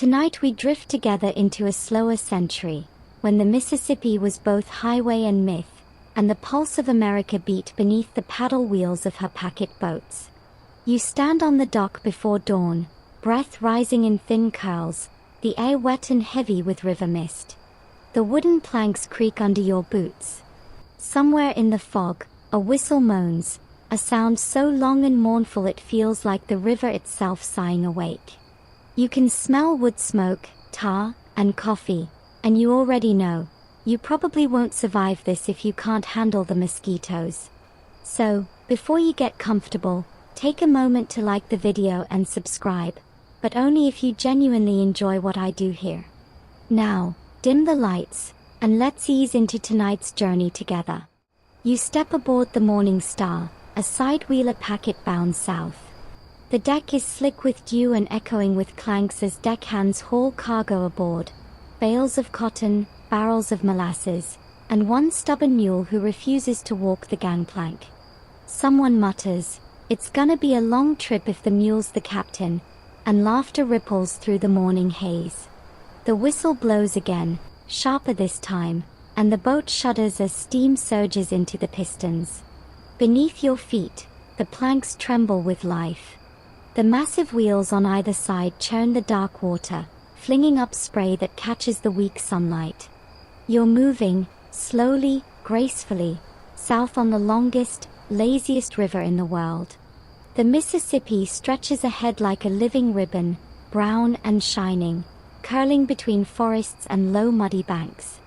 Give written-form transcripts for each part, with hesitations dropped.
Tonight we drift together into a slower century, when the Mississippi was both highway and myth, and the pulse of America beat beneath the paddle wheels of her packet boats. You stand on the dock before dawn, breath rising in thin curls, the air wet and heavy with river mist. The wooden planks creak under your boots. Somewhere in the fog, a whistle moans, a sound so long and mournful it feels like the river itself sighing awake. You can smell wood smoke, tar, and coffee, and you already know, you probably won't survive this if you can't handle the mosquitoes. So, before you get comfortable, take a moment to like the video and subscribe, but only if you genuinely enjoy what I do here. Now, dim the lights, and let's ease into tonight's journey together. You step aboard the Morning Star, a side-wheeler packet bound south. The deck is slick with dew and echoing with clanks as deckhands haul cargo aboard, bales of cotton, barrels of molasses, and one stubborn mule who refuses to walk the gangplank. Someone mutters, "It's gonna be a long trip if the mule's the captain," and laughter ripples through the morning haze. The whistle blows again, sharper this time, and the boat shudders as steam surges into the pistons. Beneath your feet, the planks tremble with life. The massive wheels on either side churn the dark water, flinging up spray that catches the weak sunlight. You're moving, slowly, gracefully, south on the longest, laziest river in the world. The Mississippi stretches ahead like a living ribbon, brown and shining, curling between forests and low muddy banks.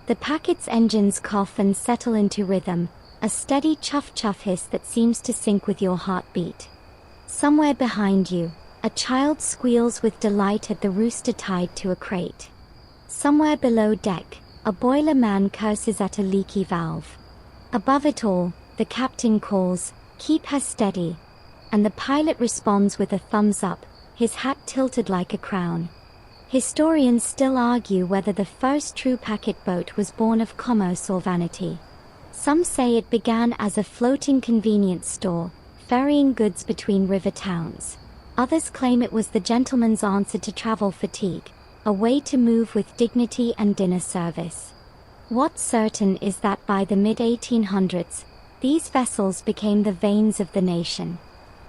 The packet's engines cough and settle into rhythm, a steady chuff-chuff hiss that seems to sync with your heartbeat. Somewhere behind you, a child squeals with delight at the rooster tied to a crate. Somewhere below deck, a boiler man curses at a leaky valve. Above it all, the captain calls, "Keep her steady," and the pilot responds with a thumbs up, his hat tilted like a crown. Historians still argue whether the first true packet boat was born of commerce or vanity. Some say it began as a floating convenience store, ferrying goods between river towns. Others claim it was the gentleman's answer to travel fatigue, a way to move with dignity and dinner service. What's certain is that by the mid-1800s, these vessels became the veins of the nation.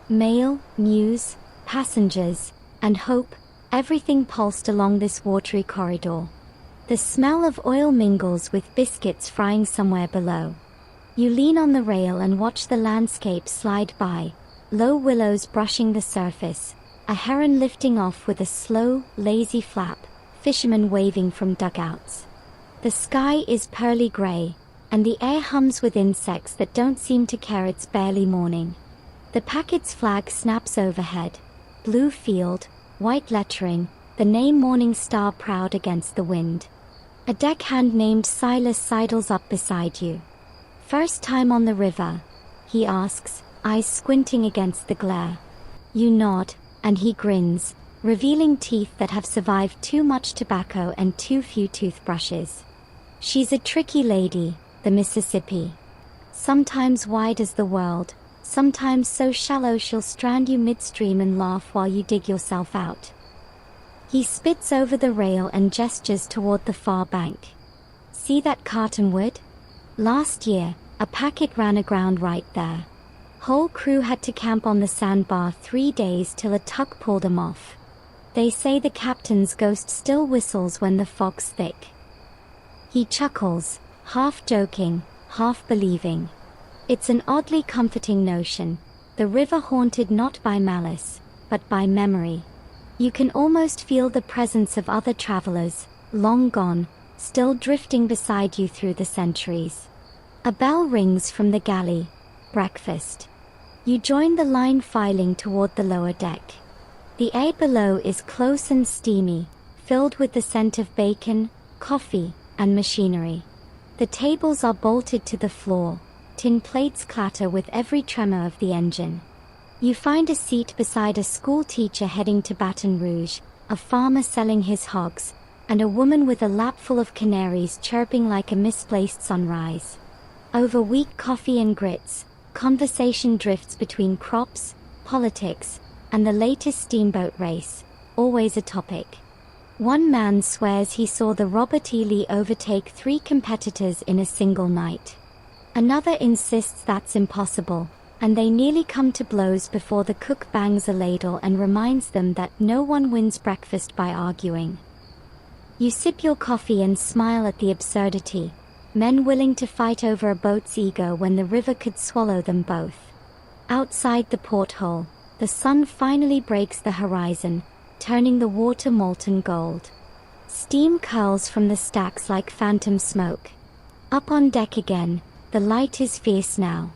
Mail, news, passengers, and hope, everything pulsed along this watery corridor. The smell of oil mingles with biscuits frying somewhere below. You lean on the rail and watch the landscape slide by, low willows brushing the surface, a heron lifting off with a slow, lazy flap, fishermen waving from dugouts. The sky is pearly gray, and the air hums with insects that don't seem to care it's barely morning. The packet's flag snaps overhead, blue field, white lettering, the name Morning Star proud against the wind. A deckhand named Silas sidles up beside you. "First time on the river?" he asks, eyes squinting against the glare. You nod, and he grins, revealing teeth that have survived too much tobacco and too few toothbrushes. She's a tricky lady, the Mississippi. Sometimes wide as the world, sometimes so shallow she'll strand you midstream and laugh while you dig yourself out. He spits over the rail and gestures toward the far bank. "See that cottonwood? Last year, a packet ran aground right there. Whole crew had to camp on the sandbar 3 days till a tug pulled 'em off. They say the captain's ghost still whistles when the fog's thick." He chuckles, half joking, half believing. It's an oddly comforting notion, the river haunted not by malice, but by memory. You can almost feel the presence of other travelers, long gone, still drifting beside you through the centuries. A bell rings from the galley, breakfast. You join the line filing toward the lower deck. The air below is close and steamy, filled with the scent of bacon, coffee, and machinery. The tables are bolted to the floor, tin plates clatter with every tremor of the engine. You find a seat beside a school teacher heading to Baton Rouge, a farmer selling his hogs, and a woman with a lap full of canaries chirping like a misplaced sunrise. Over weak coffee and grits, conversation drifts between crops, politics, and the latest steamboat race, always a topic. One man swears he saw the Robert E. Lee overtake 3 competitors in a single night. Another insists that's impossible, and they nearly come to blows before the cook bangs a ladle and reminds them that no one wins breakfast by arguing. You sip your coffee and smile at the absurdity, men willing to fight over a boat's ego when the river could swallow them both. Outside the porthole, the sun finally breaks the horizon, turning the water molten gold. Steam curls from the stacks like phantom smoke. Up on deck again, the light is fierce now.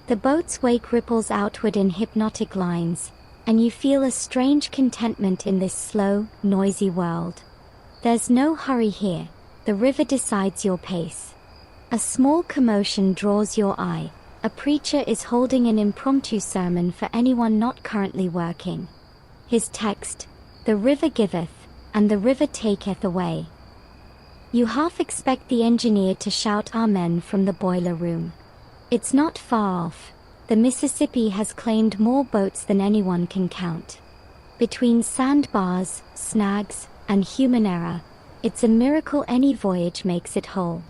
The boat's wake ripples outward in hypnotic lines, and you feel a strange contentment in this slow, noisy world. There's no hurry here, the river decides your pace. A small commotion draws your eye. A preacher is holding an impromptu sermon for anyone not currently working. His text, "The river giveth, and the river taketh away." You half expect the engineer to shout amen from the boiler room. It's not far off. The Mississippi has claimed more boats than anyone can count. Between sandbars, snags, and human error, it's a miracle any voyage makes it whole.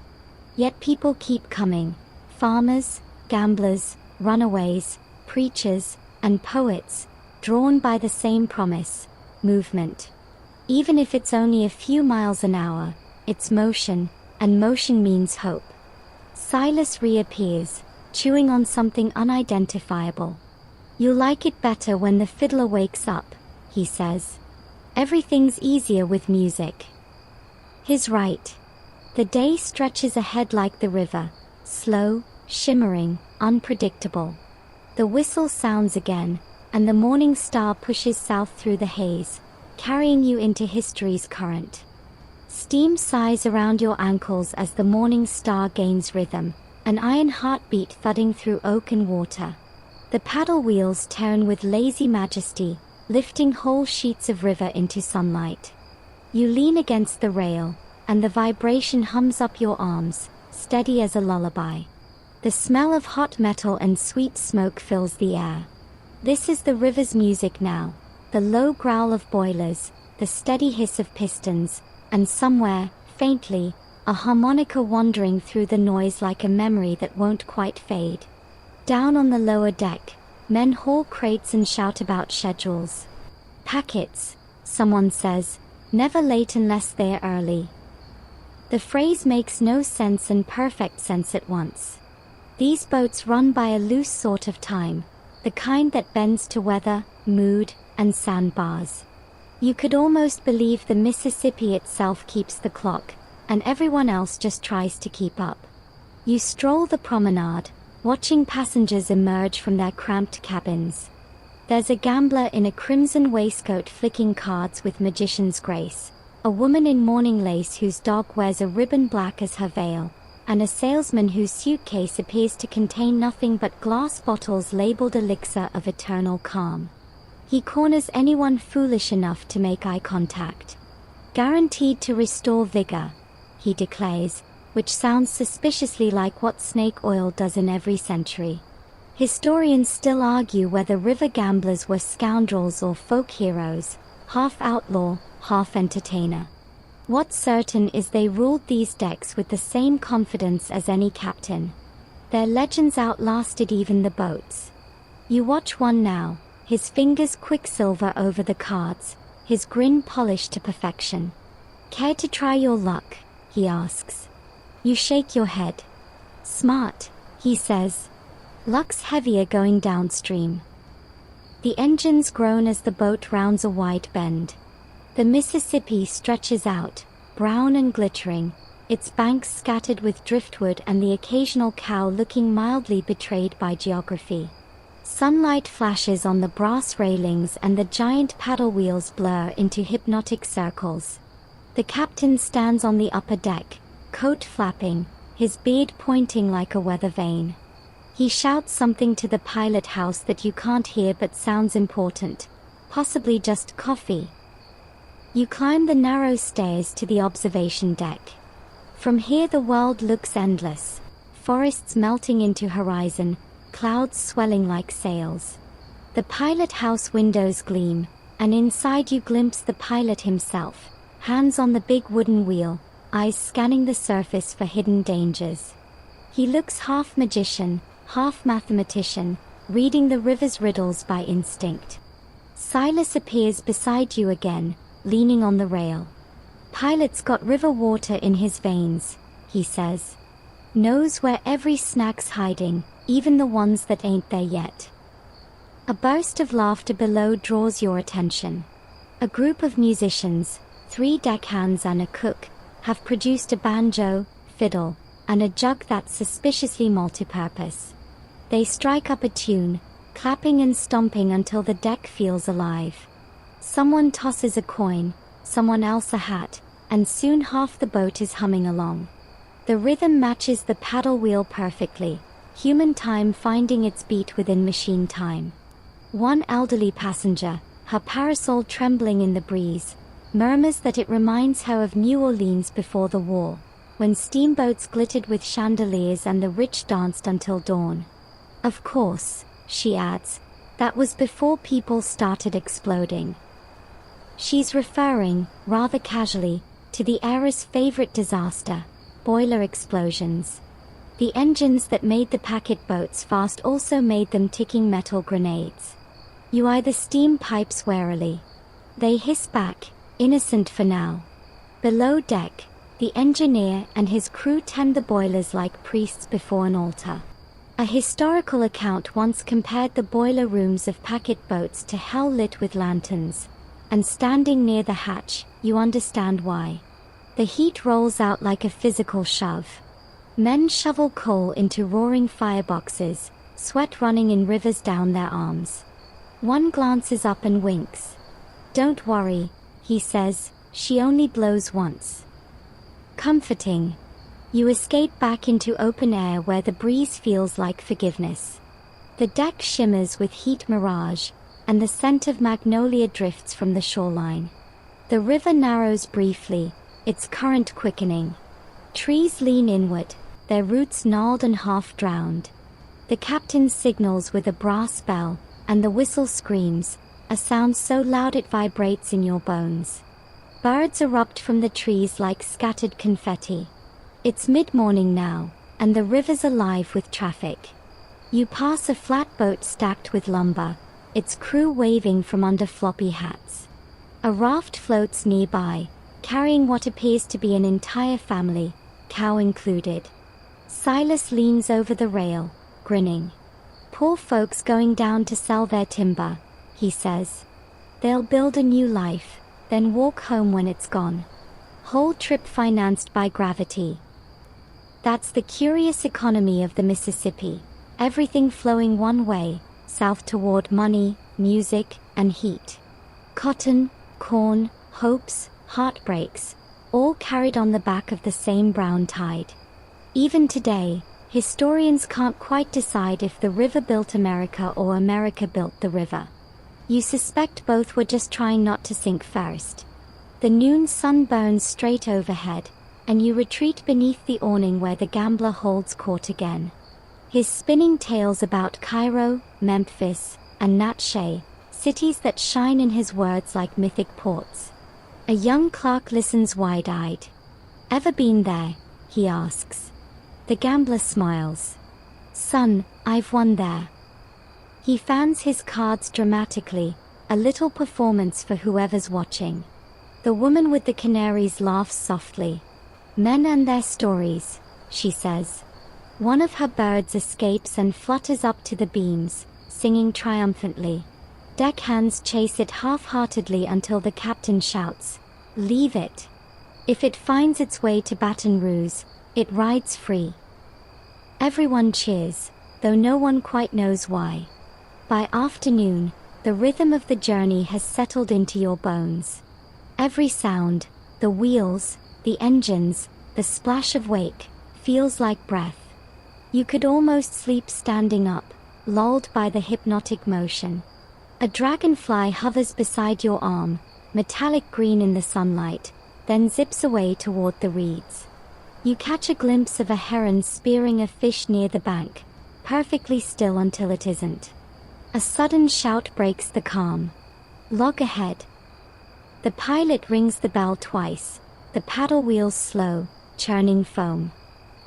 Yet people keep coming. Farmers, gamblers, runaways, preachers, and poets, drawn by the same promise, movement. Even if it's only a few miles an hour, it's motion, and motion means hope. Silas reappears, chewing on something unidentifiable. "You'll like it better when the fiddler wakes up," he says. "Everything's easier with music." He's right. The day stretches ahead like the river, slow, shimmering, unpredictable. The whistle sounds again, and the morning star pushes south through the haze, carrying you into history's current. Steam sighs around your ankles as the morning star gains rhythm, an iron heartbeat thudding through oak and water. The paddle wheels turn with lazy majesty, lifting whole sheets of river into sunlight. You lean against the rail, and the vibration hums up your arms, steady as a lullaby. The smell of hot metal and sweet smoke fills the air. This is the river's music now, the low growl of boilers, the steady hiss of pistons, and somewhere, faintly, a harmonica wandering through the noise like a memory that won't quite fade. Down on the lower deck, men haul crates and shout about schedules. "Packets," someone says, "never late unless they're early." The phrase makes no sense and perfect sense at once. These boats run by a loose sort of time, the kind that bends to weather, mood, and sandbars. You could almost believe the Mississippi itself keeps the clock, and everyone else just tries to keep up. You stroll the promenade, watching passengers emerge from their cramped cabins. There's a gambler in a crimson waistcoat flicking cards with magician's grace, a woman in mourning lace whose dog wears a ribbon black as her veil, and a salesman whose suitcase appears to contain nothing but glass bottles labeled elixir of eternal calm. He corners anyone foolish enough to make eye contact. "Guaranteed to restore vigor," he declares, which sounds suspiciously like what snake oil does in every century. Historians still argue whether river gamblers were scoundrels or folk heroes, half outlaw, half entertainer. What's certain is they ruled these decks with the same confidence as any captain. Their legends outlasted even the boats. You watch one now, his fingers quicksilver over the cards, his grin polished to perfection. "Care to try your luck?" he asks. You shake your head. "Smart," he says. "Luck's heavier going downstream." The engines groan as the boat rounds a wide bend. The Mississippi stretches out, brown and glittering, its banks scattered with driftwood and the occasional cow looking mildly betrayed by geography. Sunlight flashes on the brass railings and the giant paddle wheels blur into hypnotic circles. The captain stands on the upper deck, coat flapping, his beard pointing like a weather vane. He shouts something to the pilot house that you can't hear but sounds important, possibly just coffee. You climb the narrow stairs to the observation deck. From here the world looks endless, forests melting into horizon, clouds swelling like sails. The pilot house windows gleam, and inside you glimpse the pilot himself, hands on the big wooden wheel, eyes scanning the surface for hidden dangers. He looks half magician, half mathematician, reading the river's riddles by instinct. Silas appears beside you again, leaning on the rail. Pilot's got river water in his veins, he says. Knows where every snack's hiding, even the ones that ain't there yet. A burst of laughter below draws your attention. A group of musicians, 3 deckhands and a cook, have produced a banjo, fiddle, and a jug that's suspiciously multipurpose. They strike up a tune, clapping and stomping until the deck feels alive. Someone tosses a coin, someone else a hat, and soon half the boat is humming along. The rhythm matches the paddle wheel perfectly, human time finding its beat within machine time. One elderly passenger, her parasol trembling in the breeze, murmurs that it reminds her of New Orleans before the war, when steamboats glittered with chandeliers and the rich danced until dawn. Of course, she adds, that was before people started exploding. She's referring, rather casually, to the era's favorite disaster, boiler explosions. The engines that made the packet boats fast also made them ticking metal grenades. You eye the steam pipes warily. They hiss back, innocent for now. Below deck, the engineer and his crew tend the boilers like priests before an altar. A historical account once compared the boiler rooms of packet boats to hell lit with lanterns, and standing near the hatch, you understand why. The heat rolls out like a physical shove. Men shovel coal into roaring fireboxes, sweat running in rivers down their arms. One glances up and winks. Don't worry, he says, she only blows once. Comforting. You escape back into open air where the breeze feels like forgiveness. The deck shimmers with heat mirage, and the scent of magnolia drifts from the shoreline. The river narrows briefly, its current quickening. Trees lean inward, their roots gnarled and half drowned. The captain signals with a brass bell, and the whistle screams, a sound so loud it vibrates in your bones. Birds erupt from the trees like scattered confetti. It's mid-morning now, and the river's alive with traffic. You pass a flatboat stacked with lumber, its crew waving from under floppy hats. A raft floats nearby, carrying what appears to be an entire family, cow included. Silas leans over the rail, grinning. Poor folks going down to sell their timber, he says. They'll build a new life, then walk home when it's gone. Whole trip financed by gravity. That's the curious economy of the Mississippi, everything flowing one way, south toward money, music, and heat. Cotton, corn, hopes, heartbreaks, all carried on the back of the same brown tide. Even today, historians can't quite decide if the river built America or America built the river. You suspect both were just trying not to sink first. The noon sun burns straight overhead, and you retreat beneath the awning where the gambler holds court again. His spinning tales about Cairo, Memphis, and Natchez, cities that shine in his words like mythic ports. A young clerk listens wide-eyed. Ever been there? He asks. The gambler smiles. Son, I've won there. He fans his cards dramatically, a little performance for whoever's watching. The woman with the canaries laughs softly. Men and their stories, she says. One of her birds escapes and flutters up to the beams, singing triumphantly. Deckhands chase it half-heartedly until the captain shouts, "Leave it." If it finds its way to Baton Rouge, it rides free. Everyone cheers, though no one quite knows why. By afternoon, the rhythm of the journey has settled into your bones. Every sound, the wheels, the engines, the splash of wake, feels like breath. You could almost sleep standing up, lulled by the hypnotic motion. A dragonfly hovers beside your arm, metallic green in the sunlight, then zips away toward the reeds. You catch a glimpse of a heron spearing a fish near the bank, perfectly still until it isn't. A sudden shout breaks the calm. Log ahead. The pilot rings the bell twice, the paddle wheels slow, churning foam.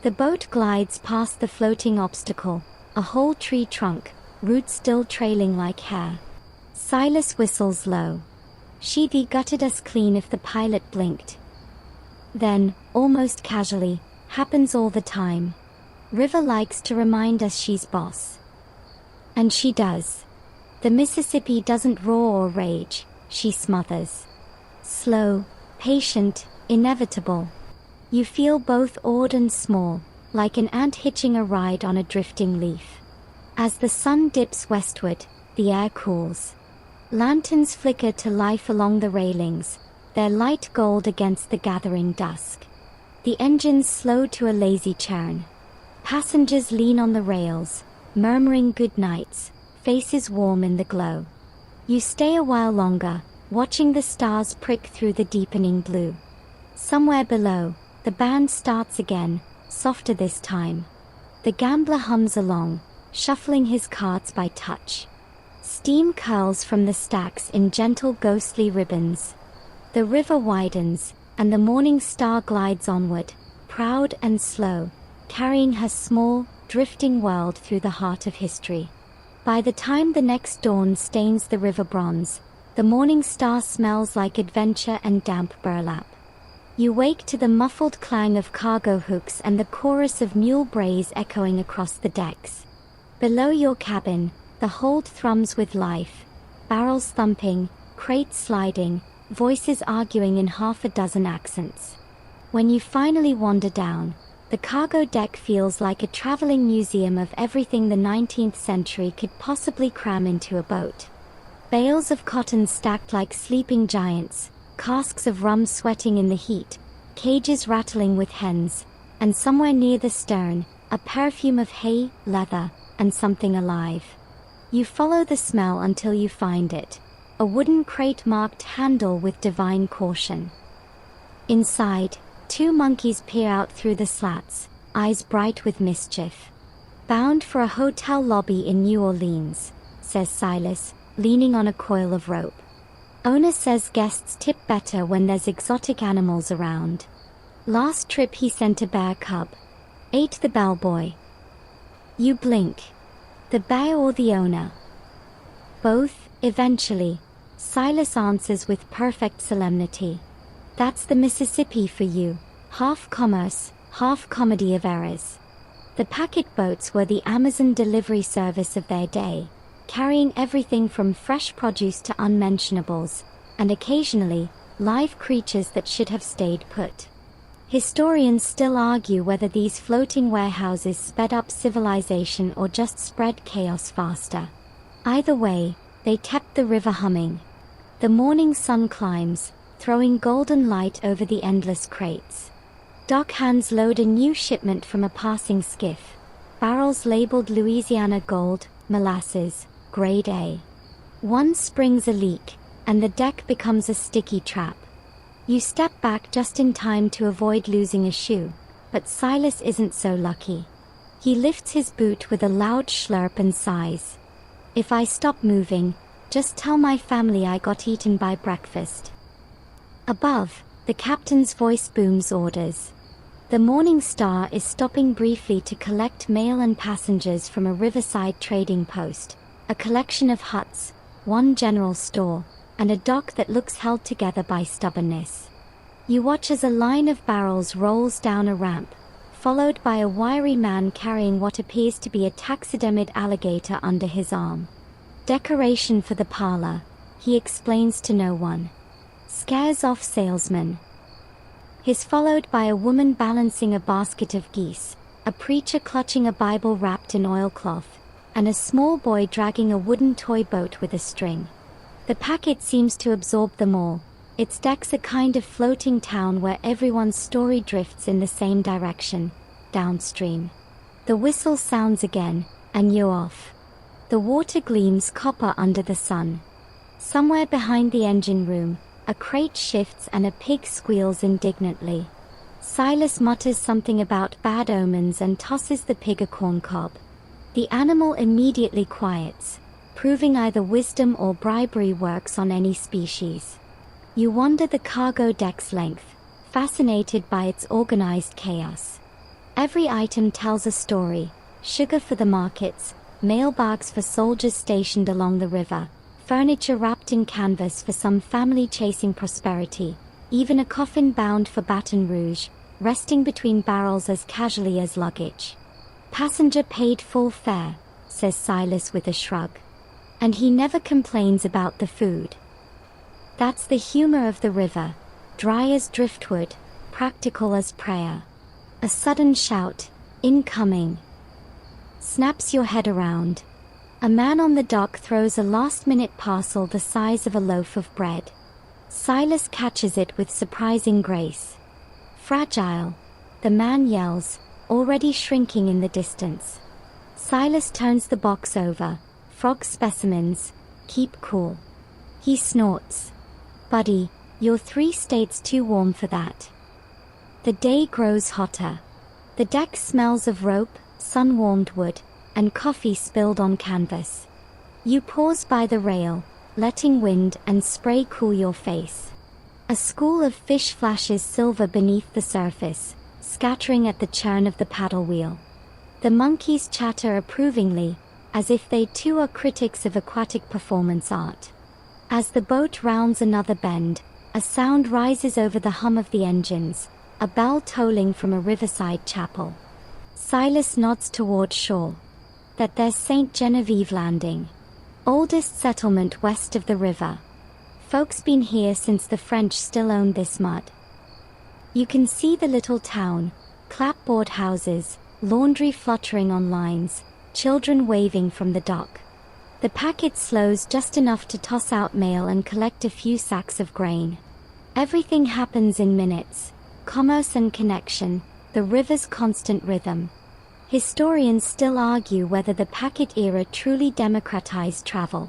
The boat glides past the floating obstacle, a whole tree trunk, roots still trailing like hair. Silas whistles low. "She'd gutted us clean if the pilot blinked." Then, almost casually, "Happens all the time. River likes to remind us she's boss." And she does. The Mississippi doesn't roar or rage, she smothers. Slow, patient, inevitable. You feel both awed and small, like an ant hitching a ride on a drifting leaf. As the sun dips westward, the air cools. Lanterns flicker to life along the railings, their light gold against the gathering dusk. The engines slow to a lazy churn. Passengers lean on the rails, murmuring good nights, faces warm in the glow. You stay a while longer, watching the stars prick through the deepening blue. Somewhere below, the band starts again, softer this time. The gambler hums along, shuffling his cards by touch. Steam curls from the stacks in gentle ghostly ribbons. The river widens, and the morning star glides onward, proud and slow, carrying her small, drifting world through the heart of history. By the time the next dawn stains the river bronze, the morning star smells like adventure and damp burlap. You wake to the muffled clang of cargo hooks and the chorus of mule brays echoing across the decks. Below your cabin, the hold thrums with life, barrels thumping, crates sliding, voices arguing in half a dozen accents. When you finally wander down, the cargo deck feels like a traveling museum of everything the 19th century could possibly cram into a boat. Bales of cotton stacked like sleeping giants, casks of rum sweating in the heat, cages rattling with hens, and somewhere near the stern, a perfume of hay, leather, and something alive. You follow the smell until you find it, a wooden crate marked handle with divine caution. Inside, two monkeys peer out through the slats, eyes bright with mischief. "Bound for a hotel lobby in New Orleans," says Silas, leaning on a coil of rope. "Owner says guests tip better when there's exotic animals around. Last trip he sent a bear cub. Ate the bellboy." You blink. The bear or the owner? Both, eventually. Silas answers with perfect solemnity. "That's the Mississippi for you, half commerce, half comedy of errors." The packet boats were the Amazon delivery service of their day, carrying everything from fresh produce to unmentionables, and occasionally, live creatures that should have stayed put. Historians still argue whether these floating warehouses sped up civilization or just spread chaos faster. Either way, they kept the river humming. The morning sun climbs, throwing golden light over the endless crates. Dock hands load a new shipment from a passing skiff, barrels labeled Louisiana Gold, Molasses, Grade A. One springs a leak, and the deck becomes a sticky trap. You step back just in time to avoid losing a shoe, but Silas isn't so lucky. He lifts his boot with a loud slurp and sighs. "If I stop moving, just tell my family I got eaten by breakfast." Above, the captain's voice booms orders. The Morning Star is stopping briefly to collect mail and passengers from a riverside trading post, a collection of huts, one general store, and a dock that looks held together by stubbornness. You watch as a line of barrels rolls down a ramp, followed by a wiry man carrying what appears to be a taxidermied alligator under his arm. "Decoration for the parlor," he explains to no one. Scares off salesmen. He's followed by a woman balancing a basket of geese, a preacher clutching a Bible wrapped in oilcloth, and a small boy dragging a wooden toy boat with a string. The packet seems to absorb them all. Its deck's a kind of floating town where everyone's story drifts in the same direction, downstream. The whistle sounds again, and you're off. The water gleams copper under the sun. Somewhere behind the engine room, a crate shifts and a pig squeals indignantly. Silas mutters something about bad omens and tosses the pig a corn cob. The animal immediately quiets, proving either wisdom or bribery works on any species. You wander the cargo deck's length, fascinated by its organized chaos. Every item tells a story: sugar for the markets, mailbags for soldiers stationed along the river, furniture wrapped in canvas for some family chasing prosperity, even a coffin bound for Baton Rouge, resting between barrels as casually as luggage. "Passenger paid full fare," says Silas with a shrug. "And he never complains about the food." That's the humor of the river, dry as driftwood, practical as prayer. A sudden shout, "Incoming!" snaps your head around. A man on the dock throws a last-minute parcel the size of a loaf of bread. Silas catches it with surprising grace. "Fragile," the man yells, already shrinking in the distance. Silas turns the box over. "Frog specimens, keep cool." He snorts. "Buddy, you're 3 states too warm for that." The day grows hotter. The deck smells of rope, sun-warmed wood, and coffee spilled on canvas. You pause by the rail, letting wind and spray cool your face. A school of fish flashes silver beneath the surface, scattering at the churn of the paddle wheel. The monkeys chatter approvingly, as if they too are critics of aquatic performance art. As the boat rounds another bend, a sound rises over the hum of the engines, a bell tolling from a riverside chapel. Silas nods toward shore. There's St. Genevieve Landing. Oldest settlement west of the river. Folks been here since the French still owned this mud. You can see the little town, clapboard houses, laundry fluttering on lines, children waving from the dock. The packet slows just enough to toss out mail and collect a few sacks of grain. Everything happens in minutes: commerce and connection, the river's constant rhythm. Historians still argue whether the packet era truly democratized travel.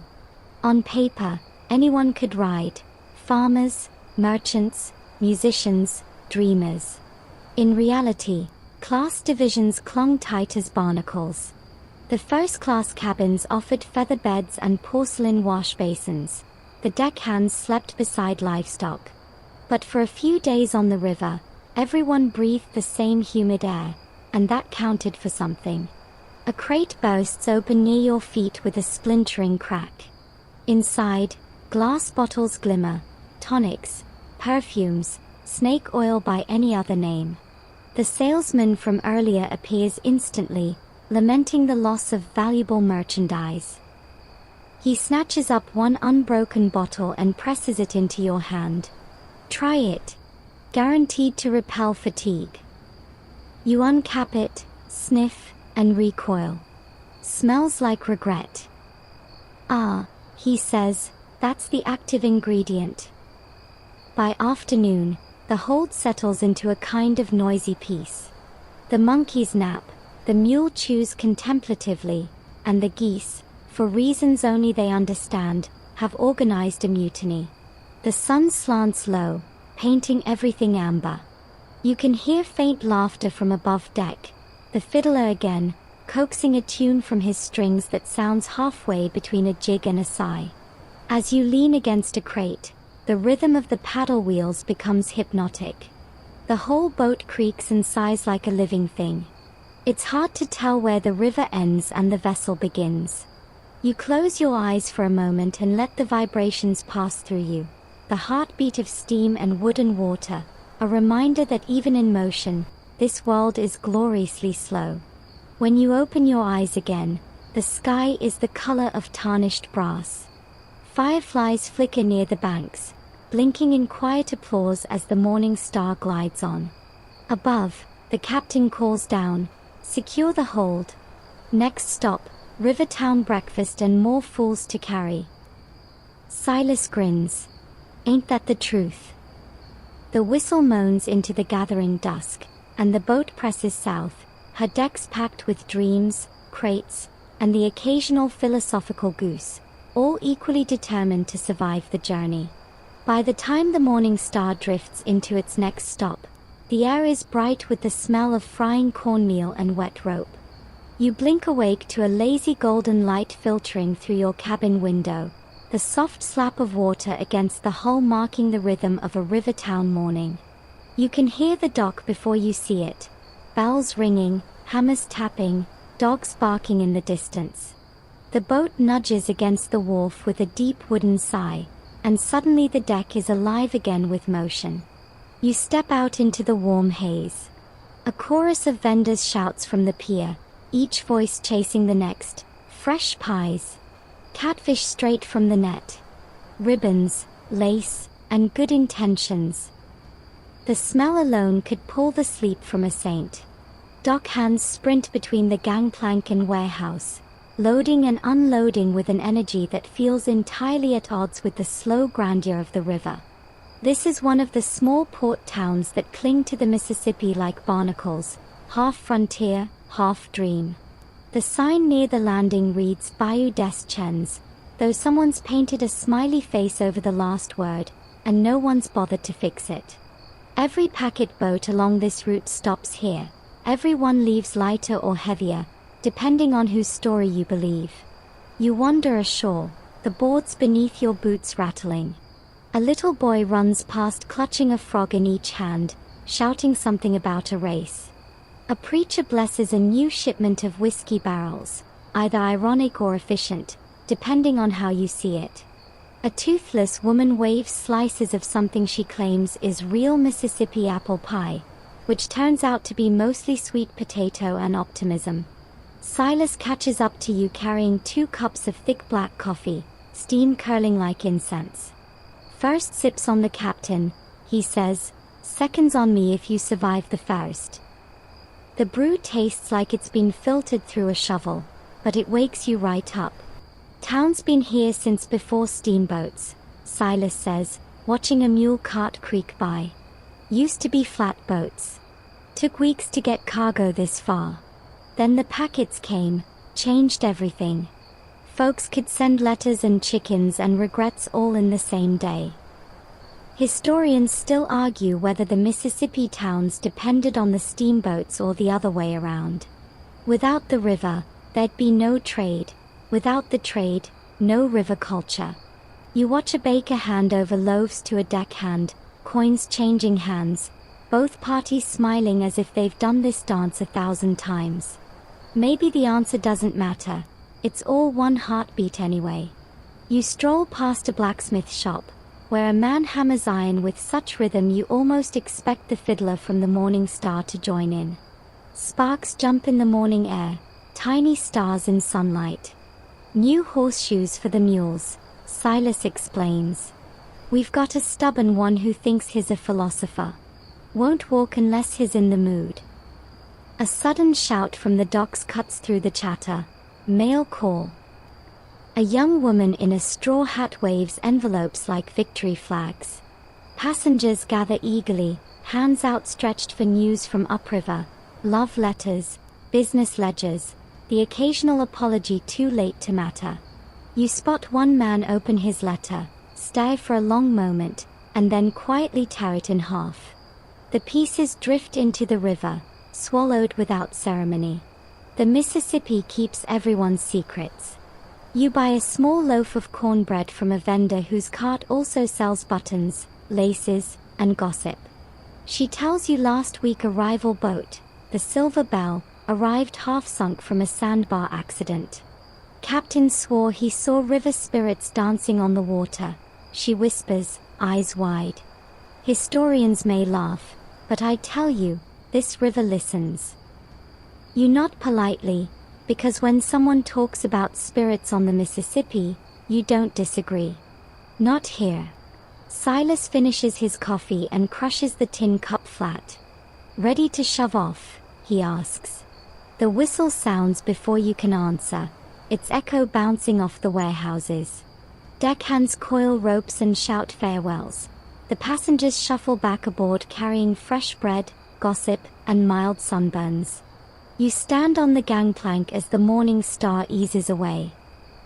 On paper, anyone could ride: farmers, merchants, musicians, dreamers. In reality, class divisions clung tight as barnacles. The first-class cabins offered feather beds and porcelain wash basins. The deckhands slept beside livestock. But for a few days on the river, everyone breathed the same humid air, and that counted for something. A crate bursts open near your feet with a splintering crack. Inside, glass bottles glimmer: tonics, perfumes, snake oil by any other name. The salesman from earlier appears instantly, lamenting the loss of valuable merchandise. He snatches up one unbroken bottle and presses it into your hand. "Try it. Guaranteed to repel fatigue." You uncap it, sniff, and recoil. "Smells like regret." "Ah," he says, "that's the active ingredient." By afternoon, the hold settles into a kind of noisy peace. The monkeys nap, the mule chews contemplatively, and the geese, for reasons only they understand, have organized a mutiny. The sun slants low, painting everything amber. You can hear faint laughter from above deck, the fiddler again, coaxing a tune from his strings that sounds halfway between a jig and a sigh. As you lean against a crate, the rhythm of the paddle wheels becomes hypnotic. The whole boat creaks and sighs like a living thing. It's hard to tell where the river ends and the vessel begins. You close your eyes for a moment and let the vibrations pass through you. The heartbeat of steam and wood and water, a reminder that even in motion, this world is gloriously slow. When you open your eyes again, the sky is the color of tarnished brass. Fireflies flicker near the banks, blinking in quiet applause as the morning star glides on. Above, the captain calls down, "Secure the hold. Next stop, Rivertown breakfast and more fools to carry." Silas grins. Ain't that the truth? The whistle moans into the gathering dusk, and the boat presses south, her decks packed with dreams, crates, and the occasional philosophical goose, all equally determined to survive the journey. By the time the morning star drifts into its next stop, the air is bright with the smell of frying cornmeal and wet rope. You blink awake to a lazy golden light filtering through your cabin window, the soft slap of water against the hull marking the rhythm of a river town morning. You can hear the dock before you see it. Bells ringing, hammers tapping, dogs barking in the distance. The boat nudges against the wharf with a deep wooden sigh, and suddenly the deck is alive again with motion. You step out into the warm haze. A chorus of vendors shouts from the pier, each voice chasing the next. Fresh pies. Catfish straight from the net. Ribbons, lace, and good intentions. The smell alone could pull the sleep from a saint. Dock hands sprint between the gangplank and warehouse, loading and unloading with an energy that feels entirely at odds with the slow grandeur of the river. This is one of the small port towns that cling to the Mississippi like barnacles, half frontier, half dream. The sign near the landing reads Bayou des Chens, though someone's painted a smiley face over the last word, and no one's bothered to fix it. Every packet boat along this route stops here. Every one leaves lighter or heavier, depending on whose story you believe. You wander ashore, the boards beneath your boots rattling. A little boy runs past clutching a frog in each hand, shouting something about a race. A preacher blesses a new shipment of whiskey barrels, either ironic or efficient, depending on how you see it. A toothless woman waves slices of something she claims is real Mississippi apple pie, which turns out to be mostly sweet potato and optimism. Silas catches up to you carrying 2 cups of thick black coffee, steam curling like incense. First sips on the captain, he says, seconds on me if you survive the first. The brew tastes like it's been filtered through a shovel, but it wakes you right up. Town's been here since before steamboats, Silas says, watching a mule cart creak by. Used to be flatboats. Took weeks to get cargo this far. Then the packets came, changed everything. Folks could send letters and chickens and regrets all in the same day. Historians still argue whether the Mississippi towns depended on the steamboats or the other way around. Without the river, there'd be no trade. Without the trade, no river culture. You watch a baker hand over loaves to a deckhand, coins changing hands, both parties smiling as if they've done this dance 1,000 times. Maybe the answer doesn't matter. It's all one heartbeat anyway. You stroll past a blacksmith shop, where a man hammers iron with such rhythm you almost expect the fiddler from the Morning Star to join in. Sparks jump in the morning air, tiny stars in sunlight. New horseshoes for the mules, Silas explains. We've got a stubborn one who thinks he's a philosopher. Won't walk unless he's in the mood. A sudden shout from the docks cuts through the chatter. Mail call. A young woman in a straw hat waves envelopes like victory flags. Passengers gather eagerly, hands outstretched for news from upriver, love letters, business ledgers, the occasional apology too late to matter. You spot one man open his letter, stare for a long moment, and then quietly tear it in half. The pieces drift into the river, swallowed without ceremony. The Mississippi keeps everyone's secrets. You buy a small loaf of cornbread from a vendor whose cart also sells buttons, laces, and gossip. She tells you last week a rival boat, the Silver Belle, arrived half-sunk from a sandbar accident. Captain swore he saw river spirits dancing on the water, she whispers, eyes wide. Historians may laugh, but I tell you, this river listens. You nod politely, because when someone talks about spirits on the Mississippi, you don't disagree. Not here. Silas finishes his coffee and crushes the tin cup flat. Ready to shove off, he asks. The whistle sounds before you can answer, its echo bouncing off the warehouses. Deckhands coil ropes and shout farewells. The passengers shuffle back aboard carrying fresh bread, gossip, and mild sunburns. You stand on the gangplank as the Morning Star eases away.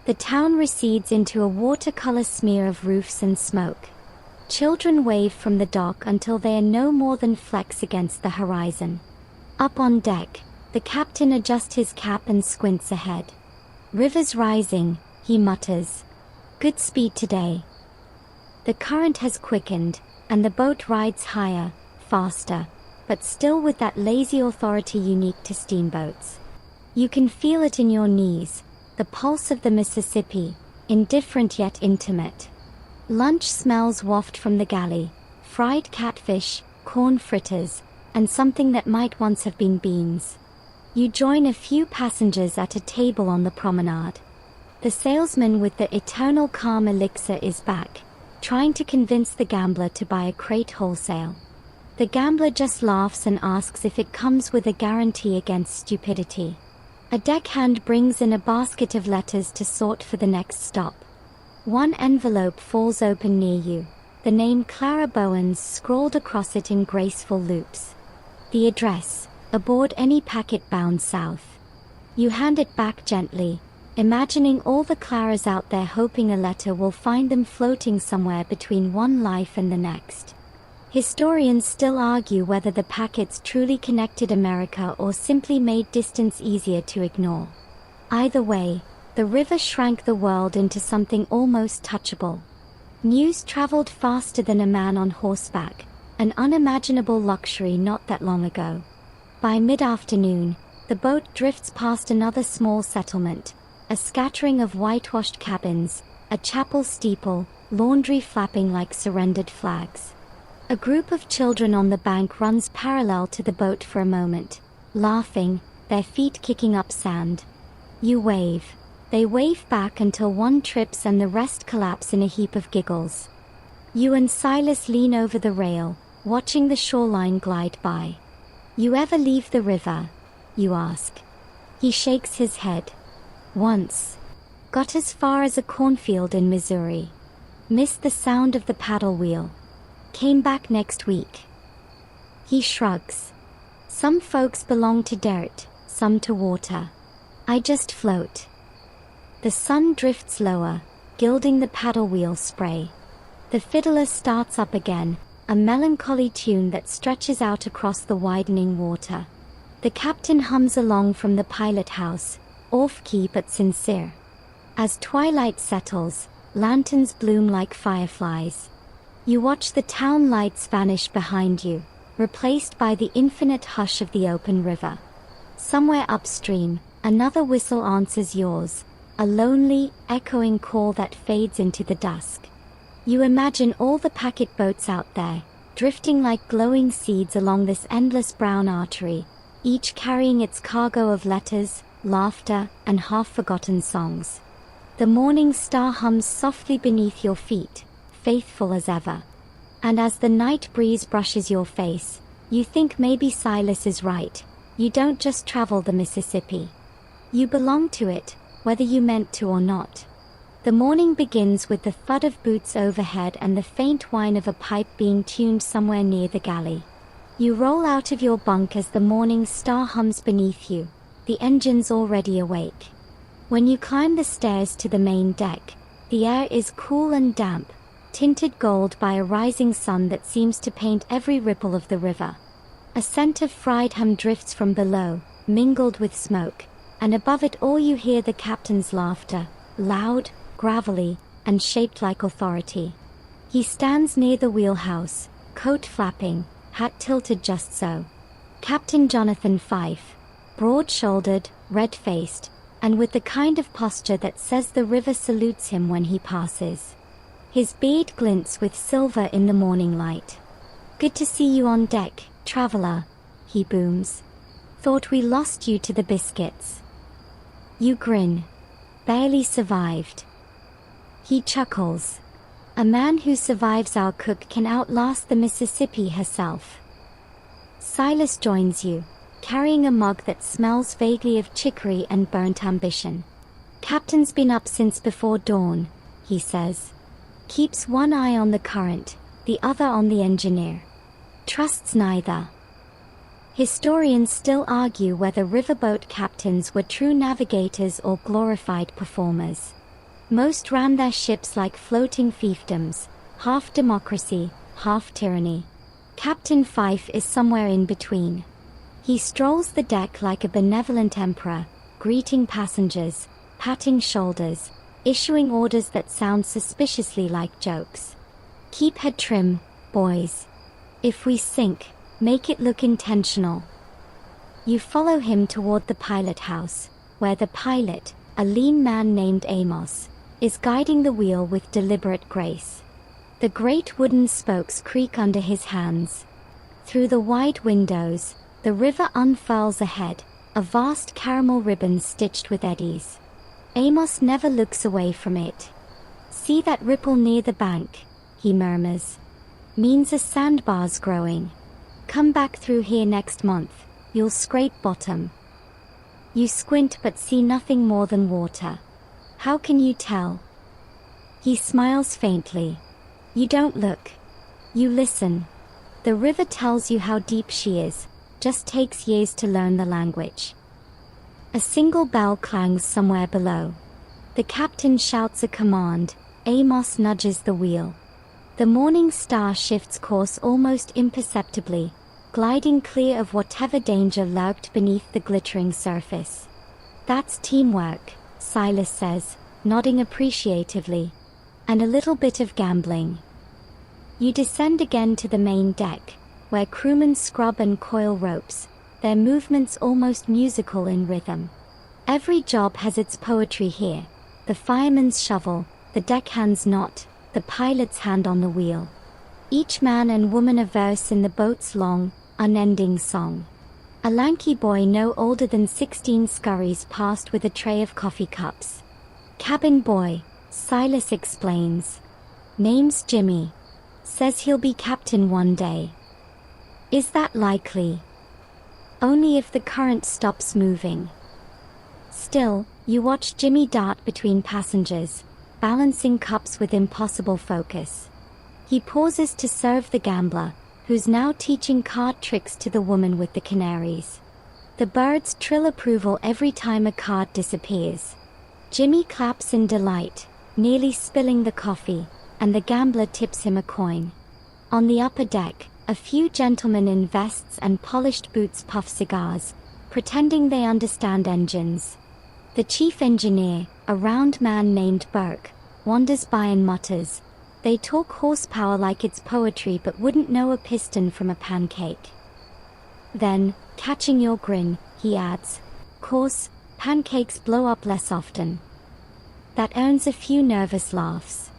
The town recedes into a watercolor smear of roofs and smoke. Children wave from the dock until they are no more than flecks against the horizon. Up on deck, the captain adjusts his cap and squints ahead. River's rising, he mutters. Good speed today. The current has quickened, and the boat rides higher, faster, but still with that lazy authority unique to steamboats. You can feel it in your knees, the pulse of the Mississippi, indifferent yet intimate. Lunch smells waft from the galley, fried catfish, corn fritters, and something that might once have been beans. You join a few passengers at a table on the promenade. The salesman with the eternal calm elixir is back, trying to convince the gambler to buy a crate wholesale. The gambler just laughs and asks if it comes with a guarantee against stupidity. A deckhand brings in a basket of letters to sort for the next stop. One envelope falls open near you, the name Clara Bowens scrawled across it in graceful loops. The address, aboard any packet bound south. You hand it back gently, imagining all the Claras out there hoping a letter will find them floating somewhere between one life and the next. Historians still argue whether the packets truly connected America or simply made distance easier to ignore. Either way, the river shrank the world into something almost touchable. News traveled faster than a man on horseback, an unimaginable luxury not that long ago. By mid-afternoon, the boat drifts past another small settlement, a scattering of whitewashed cabins, a chapel steeple, laundry flapping like surrendered flags. A group of children on the bank runs parallel to the boat for a moment, laughing, their feet kicking up sand. You wave. They wave back until one trips and the rest collapse in a heap of giggles. You and Silas lean over the rail, watching the shoreline glide by. You ever leave the river? You ask. He shakes his head. Once. Got as far as a cornfield in Missouri. Missed the sound of the paddle wheel. Came back next week. He shrugs. Some folks belong to dirt, some to water. I just float. The sun drifts lower, gilding the paddle wheel spray. The fiddler starts up again, a melancholy tune that stretches out across the widening water. The captain hums along from the pilot house, off-key but sincere. As twilight settles, lanterns bloom like fireflies. You watch the town lights vanish behind you, replaced by the infinite hush of the open river. Somewhere upstream, another whistle answers yours, a lonely, echoing call that fades into the dusk. You imagine all the packet boats out there, drifting like glowing seeds along this endless brown artery, each carrying its cargo of letters, laughter, and half-forgotten songs. The morning star hums softly beneath your feet, faithful as ever. And as the night breeze brushes your face, you think maybe Silas is right. You don't just travel the Mississippi. You belong to it, whether you meant to or not. The morning begins with the thud of boots overhead and the faint whine of a pipe being tuned somewhere near the galley. You roll out of your bunk as the morning star hums beneath you, the engines already awake. When you climb the stairs to the main deck, the air is cool and damp, tinted gold by a rising sun that seems to paint every ripple of the river. A scent of fried ham drifts from below, mingled with smoke, and above it all you hear the captain's laughter, loud, gravelly, and shaped like authority. He stands near the wheelhouse, coat flapping, hat tilted just so. Captain Jonathan Fife, broad-shouldered, red-faced, and with the kind of posture that says the river salutes him when he passes. His beard glints with silver in the morning light. "Good to see you on deck, traveler," he booms. "Thought we lost you to the biscuits." You grin. "Barely survived." He chuckles. "A man who survives our cook can outlast the Mississippi herself." Silas joins you, carrying a mug that smells vaguely of chicory and burnt ambition. "Captain's been up since before dawn," he says. Keeps one eye on the current, the other on the engineer. Trusts neither. Historians still argue whether riverboat captains were true navigators or glorified performers. Most ran their ships like floating fiefdoms, half democracy, half tyranny. Captain Fife is somewhere in between. He strolls the deck like a benevolent emperor, greeting passengers, patting shoulders, issuing orders that sound suspiciously like jokes. Keep head trim, boys. If we sink, make it look intentional. You follow him toward the pilot house, where the pilot, a lean man named Amos, is guiding the wheel with deliberate grace. The great wooden spokes creak under his hands. Through the wide windows, the river unfurls ahead, a vast caramel ribbon stitched with eddies. Amos never looks away from it. See that ripple near the bank, he murmurs. Means a sandbar's growing. Come back through here next month, you'll scrape bottom. You squint but see nothing more than water. How can you tell? He smiles faintly. You don't look. You listen. The river tells you how deep she is, just takes years to learn the language. A single bell clangs somewhere below. The captain shouts a command. Amos nudges the wheel. The morning star shifts course almost imperceptibly, gliding clear of whatever danger lurked beneath the glittering surface. That's teamwork, Silas says, nodding appreciatively. And a little bit of gambling. You descend again to the main deck, where crewmen scrub and coil ropes, their movements almost musical in rhythm. Every job has its poetry here. The fireman's shovel, the deckhand's knot, the pilot's hand on the wheel. Each man and woman a verse in the boat's long, unending song. A lanky boy no older than 16 scurries past with a tray of coffee cups. Cabin boy, Silas explains. Name's Jimmy. Says he'll be captain one day. Is that likely? Only if the current stops moving. Still, you watch Jimmy dart between passengers, balancing cups with impossible focus. He pauses to serve the gambler, who's now teaching card tricks to the woman with the canaries. The birds trill approval every time a card disappears. Jimmy claps in delight, nearly spilling the coffee, and the gambler tips him a coin. On the upper deck, a few gentlemen in vests and polished boots puff cigars, pretending they understand engines. The chief engineer, a round man named Burke, wanders by and mutters. They talk horsepower like it's poetry but wouldn't know a piston from a pancake. Then, catching your grin, he adds, "Course, pancakes blow up less often." That earns a few nervous laughs.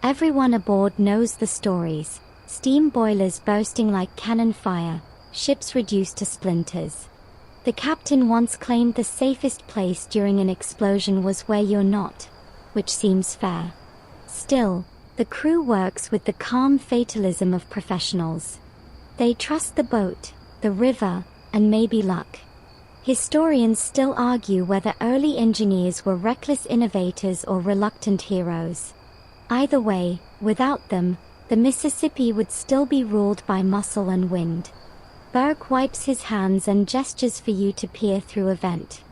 Everyone aboard knows the stories. Steam boilers bursting like cannon fire, ships reduced to splinters. The captain once claimed the safest place during an explosion was where you're not, which seems fair. Still, the crew works with the calm fatalism of professionals. They trust the boat, the river, and maybe luck. Historians still argue whether early engineers were reckless innovators or reluctant heroes. Either way, without them, the Mississippi would still be ruled by muscle and wind. Burke wipes his hands and gestures for you to peer through a vent.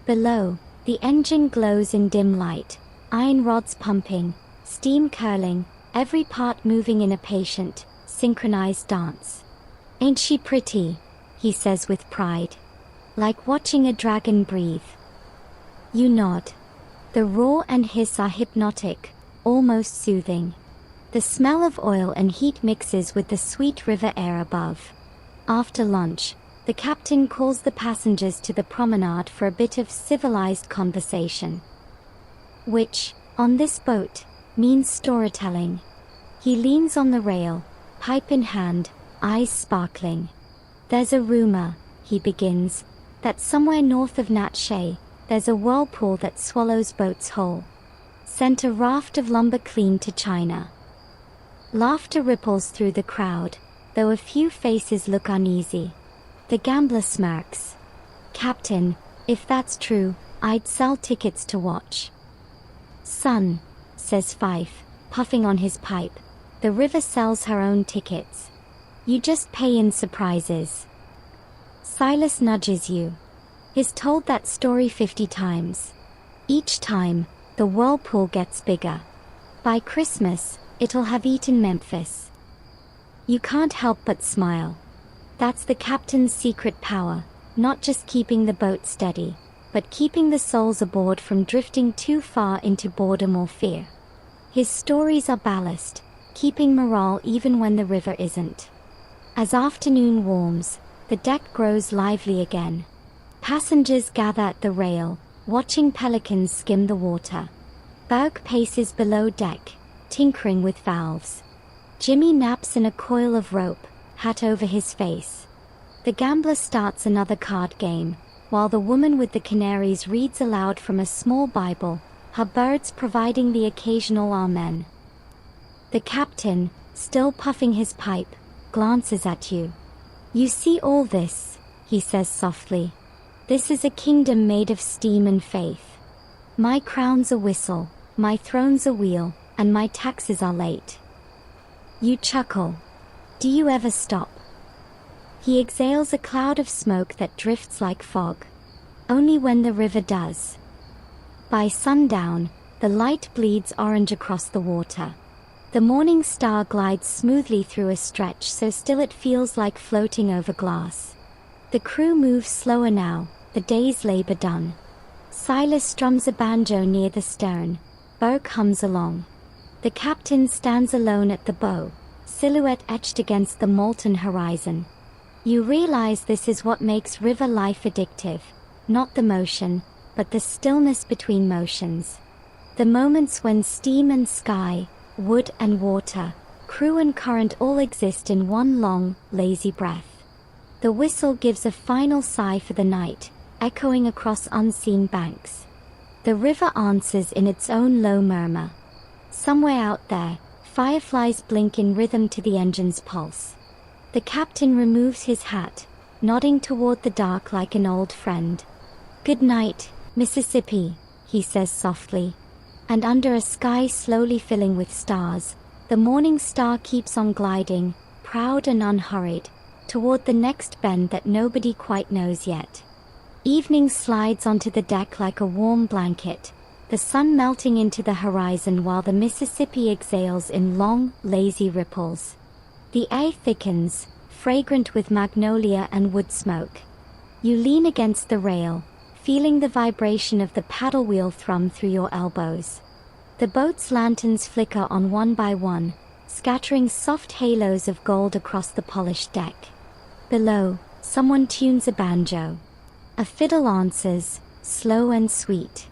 Below, the engine glows in dim light, iron rods pumping, steam curling, every part moving in a patient, synchronized dance. "Ain't she pretty?" he says with pride. "Like watching a dragon breathe." You nod. The roar and hiss are hypnotic, almost soothing. The smell of oil and heat mixes with the sweet river air above. After lunch, the captain calls the passengers to the promenade for a bit of civilized conversation. Which, on this boat, means storytelling. He leans on the rail, pipe in hand, eyes sparkling. "There's a rumor," he begins, "that somewhere north of Natchez, there's a whirlpool that swallows boats whole. Sent a raft of lumber clean to China." Laughter ripples through the crowd, though a few faces look uneasy. The gambler smirks. "Captain, if that's true, I'd sell tickets to watch." "Son," says Fife, puffing on his pipe, "the river sells her own tickets. You just pay in surprises." Silas nudges you. He's told that story 50 times. Each time, the whirlpool gets bigger. By Christmas, it'll have eaten Memphis. You can't help but smile. That's the captain's secret power, not just keeping the boat steady, but keeping the souls aboard from drifting too far into boredom or fear. His stories are ballast, keeping morale even when the river isn't. As afternoon warms, the deck grows lively again. Passengers gather at the rail, watching pelicans skim the water. Burke paces below deck, tinkering with valves. Jimmy naps in a coil of rope, hat over his face. The gambler starts another card game, while the woman with the canaries reads aloud from a small Bible, her birds providing the occasional amen. The captain, still puffing his pipe, glances at you. "You see all this," he says softly. "This is a kingdom made of steam and faith. My crown's a whistle, my throne's a wheel, and my taxes are late." You chuckle. "Do you ever stop?" He exhales a cloud of smoke that drifts like fog. "Only when the river does." By sundown, the light bleeds orange across the water. The morning star glides smoothly through a stretch so still it feels like floating over glass. The crew moves slower now, the day's labor done. Silas strums a banjo near the stern. Burke hums along. The captain stands alone at the bow, silhouette etched against the molten horizon. You realize this is what makes river life addictive, not the motion, but the stillness between motions. The moments when steam and sky, wood and water, crew and current all exist in one long, lazy breath. The whistle gives a final sigh for the night, echoing across unseen banks. The river answers in its own low murmur. Somewhere out there, fireflies blink in rhythm to the engine's pulse. The captain removes his hat, nodding toward the dark like an old friend. "Good night, Mississippi," he says softly. And under a sky slowly filling with stars, the morning star keeps on gliding, proud and unhurried, toward the next bend that nobody quite knows yet. Evening slides onto the deck like a warm blanket, the sun melting into the horizon while the Mississippi exhales in long, lazy ripples. The air thickens, fragrant with magnolia and wood smoke. You lean against the rail, feeling the vibration of the paddle wheel thrum through your elbows. The boat's lanterns flicker on one by one, scattering soft halos of gold across the polished deck. Below, someone tunes a banjo. A fiddle answers, slow and sweet.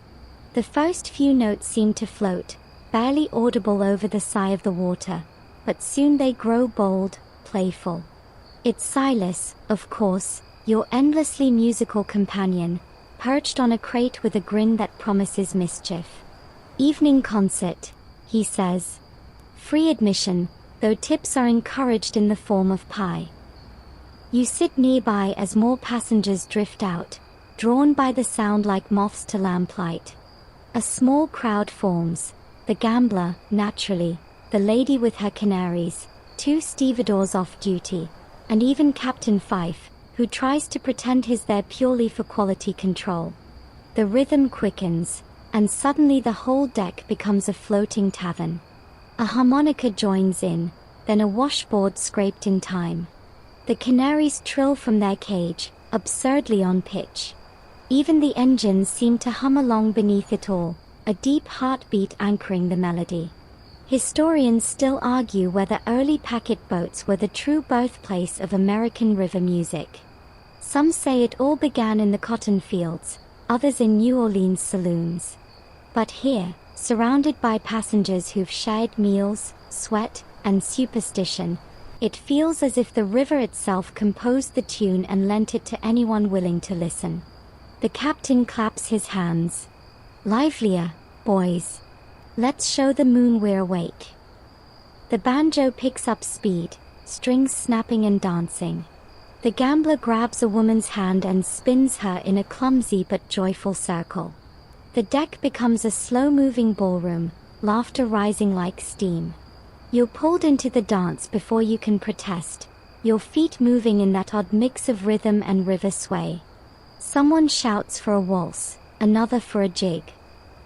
The first few notes seem to float, barely audible over the sigh of the water, but soon they grow bold, playful. It's Silas, of course, your endlessly musical companion, perched on a crate with a grin that promises mischief. "Evening concert," he says. "Free admission, though tips are encouraged in the form of pie." You sit nearby as more passengers drift out, drawn by the sound like moths to lamplight. A small crowd forms, the gambler, naturally, the lady with her canaries, two stevedores off duty, and even Captain Fife, who tries to pretend he's there purely for quality control. The rhythm quickens, and suddenly the whole deck becomes a floating tavern. A harmonica joins in, then a washboard scraped in time. The canaries trill from their cage, absurdly on pitch. Even the engines seem to hum along beneath it all, a deep heartbeat anchoring the melody. Historians still argue whether early packet boats were the true birthplace of American river music. Some say it all began in the cotton fields, others in New Orleans saloons. But here, surrounded by passengers who've shared meals, sweat, and superstition, it feels as if the river itself composed the tune and lent it to anyone willing to listen. The captain claps his hands. "Livelier, boys. Let's show the moon we're awake." The banjo picks up speed, strings snapping and dancing. The gambler grabs a woman's hand and spins her in a clumsy but joyful circle. The deck becomes a slow-moving ballroom, laughter rising like steam. You're pulled into the dance before you can protest, your feet moving in that odd mix of rhythm and river sway. Someone shouts for a waltz, another for a jig.